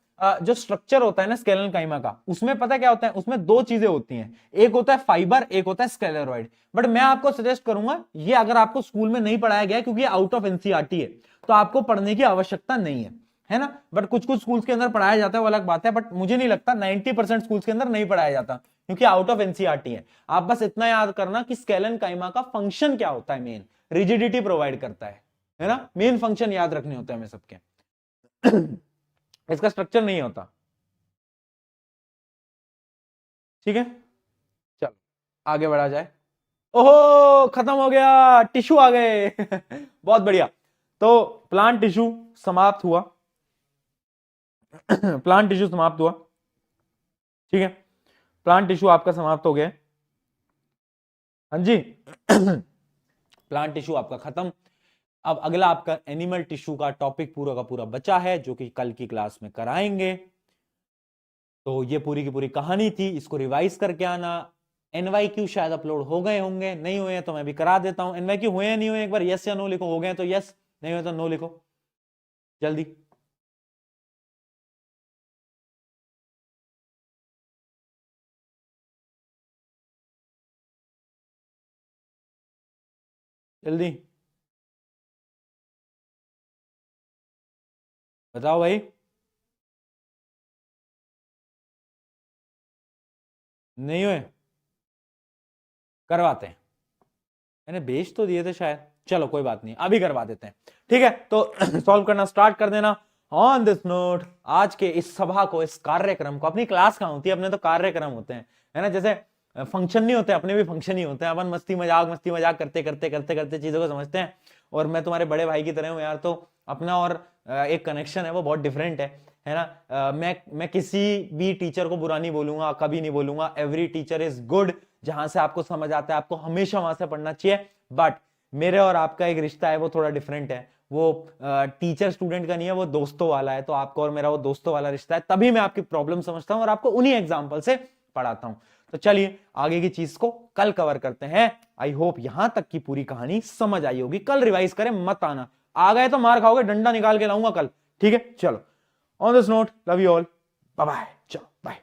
Speaker 1: जो स्ट्रक्चर होता है ना स्केलेनकाइमा का, उसमें पता क्या होता है? उसमें 2 चीजें होती हैं, एक होता है फाइबर, एक होता है स्क्लेरोइड। बट मैं आपको सजेस्ट करूंगा, ये अगर आपको स्कूल में नहीं पढ़ाया गया क्योंकि आउट ऑफ एनसीईआरटी है, तो आपको पढ़ने की आवश्यकता नहीं है ना? बट कुछ कुछ स्कूल्स के अंदर पढ़ाया जाता है, वो अलग बात है, बट मुझे नहीं लगता 90% स्कूल्स के अंदर नहीं पढ़ाया जाता, क्योंकि आउट ऑफ एनसीईआरटी है। आप बस इतना याद करना कि स्केलेनकाइमा का फंक्शन क्या होता है, मेन रिजिडिटी प्रोवाइड करता है ना? मेन फंक्शन याद रखने होते हैं हमें सबके। इसका स्ट्रक्चर नहीं होता। ठीक है, चलो आगे बढ़ा जाए। ओहो, खत्म हो गया, टिश्यू आ गए। बहुत बढ़िया। तो प्लांट टिश्यू समाप्त हुआ। प्लांट टिश्यू समाप्त हुआ, ठीक है, प्लांट टिश्यू आपका समाप्त हो गया। हाँ जी। प्लांट टिश्यू आपका खत्म। अब अगला आपका एनिमल टिश्यू का टॉपिक पूरा का पूरा बचा है, जो कि कल की क्लास में कराएंगे। तो ये पूरी की पूरी कहानी थी, इसको रिवाइज करके आना। एनवाईक्यू शायद अपलोड हो गए होंगे, नहीं हुए हैं तो मैं भी करा देता हूं। एनवाईक्यू हुए या नहीं हुए, एक बार यस या नो लिखो। हो गए तो यस, नहीं हुए तो नो लिखो जल्दी। जल्दी बताओ भाई। नहीं हुए, करवाते हैं। मैंने भेज तो दिए थे शायद, चलो कोई बात नहीं, अभी करवा देते हैं। ठीक है, तो सॉल्व करना स्टार्ट कर देना। ऑन दिस नोट, आज के इस सभा को, इस कार्यक्रम को, अपनी क्लास कहां होती है, अपने तो कार्यक्रम होते हैं, है ना? जैसे फंक्शन नहीं होते, अपने भी फंक्शन ही होते हैं। अपन मस्ती मजाक करते करते करते करते चीजों को समझते हैं। और मैं तुम्हारे बड़े भाई की तरह हूं यार, तो अपना और एक कनेक्शन है वो बहुत डिफरेंट है ना? मैं किसी भी टीचर को बुरा नहीं बोलूंगा, कभी नहीं बोलूंगा। एवरी टीचर इज गुड, जहां से आपको समझ आता है आपको हमेशा वहां से पढ़ना चाहिए। बट मेरे और आपका एक रिश्ता है वो थोड़ा डिफरेंट है, वो टीचर स्टूडेंट का नहीं है, वो दोस्तों वाला है। तो आपको और मेरा वो दोस्तों वाला रिश्ता है, तभी मैं आपकी प्रॉब्लम समझता हूं और आपको उन्हीं एग्जाम्पल से पढ़ाता हूं। तो चलिए आगे की चीज को कल कवर करते हैं। आई होप यहां तक की पूरी कहानी समझ आई होगी। कल रिवाइज करें, मत आना, आ गए तो मार खाओगे, डंडा निकाल के लाऊंगा कल। ठीक है, चलो, on this note, love you all, bye bye, चलो बाय।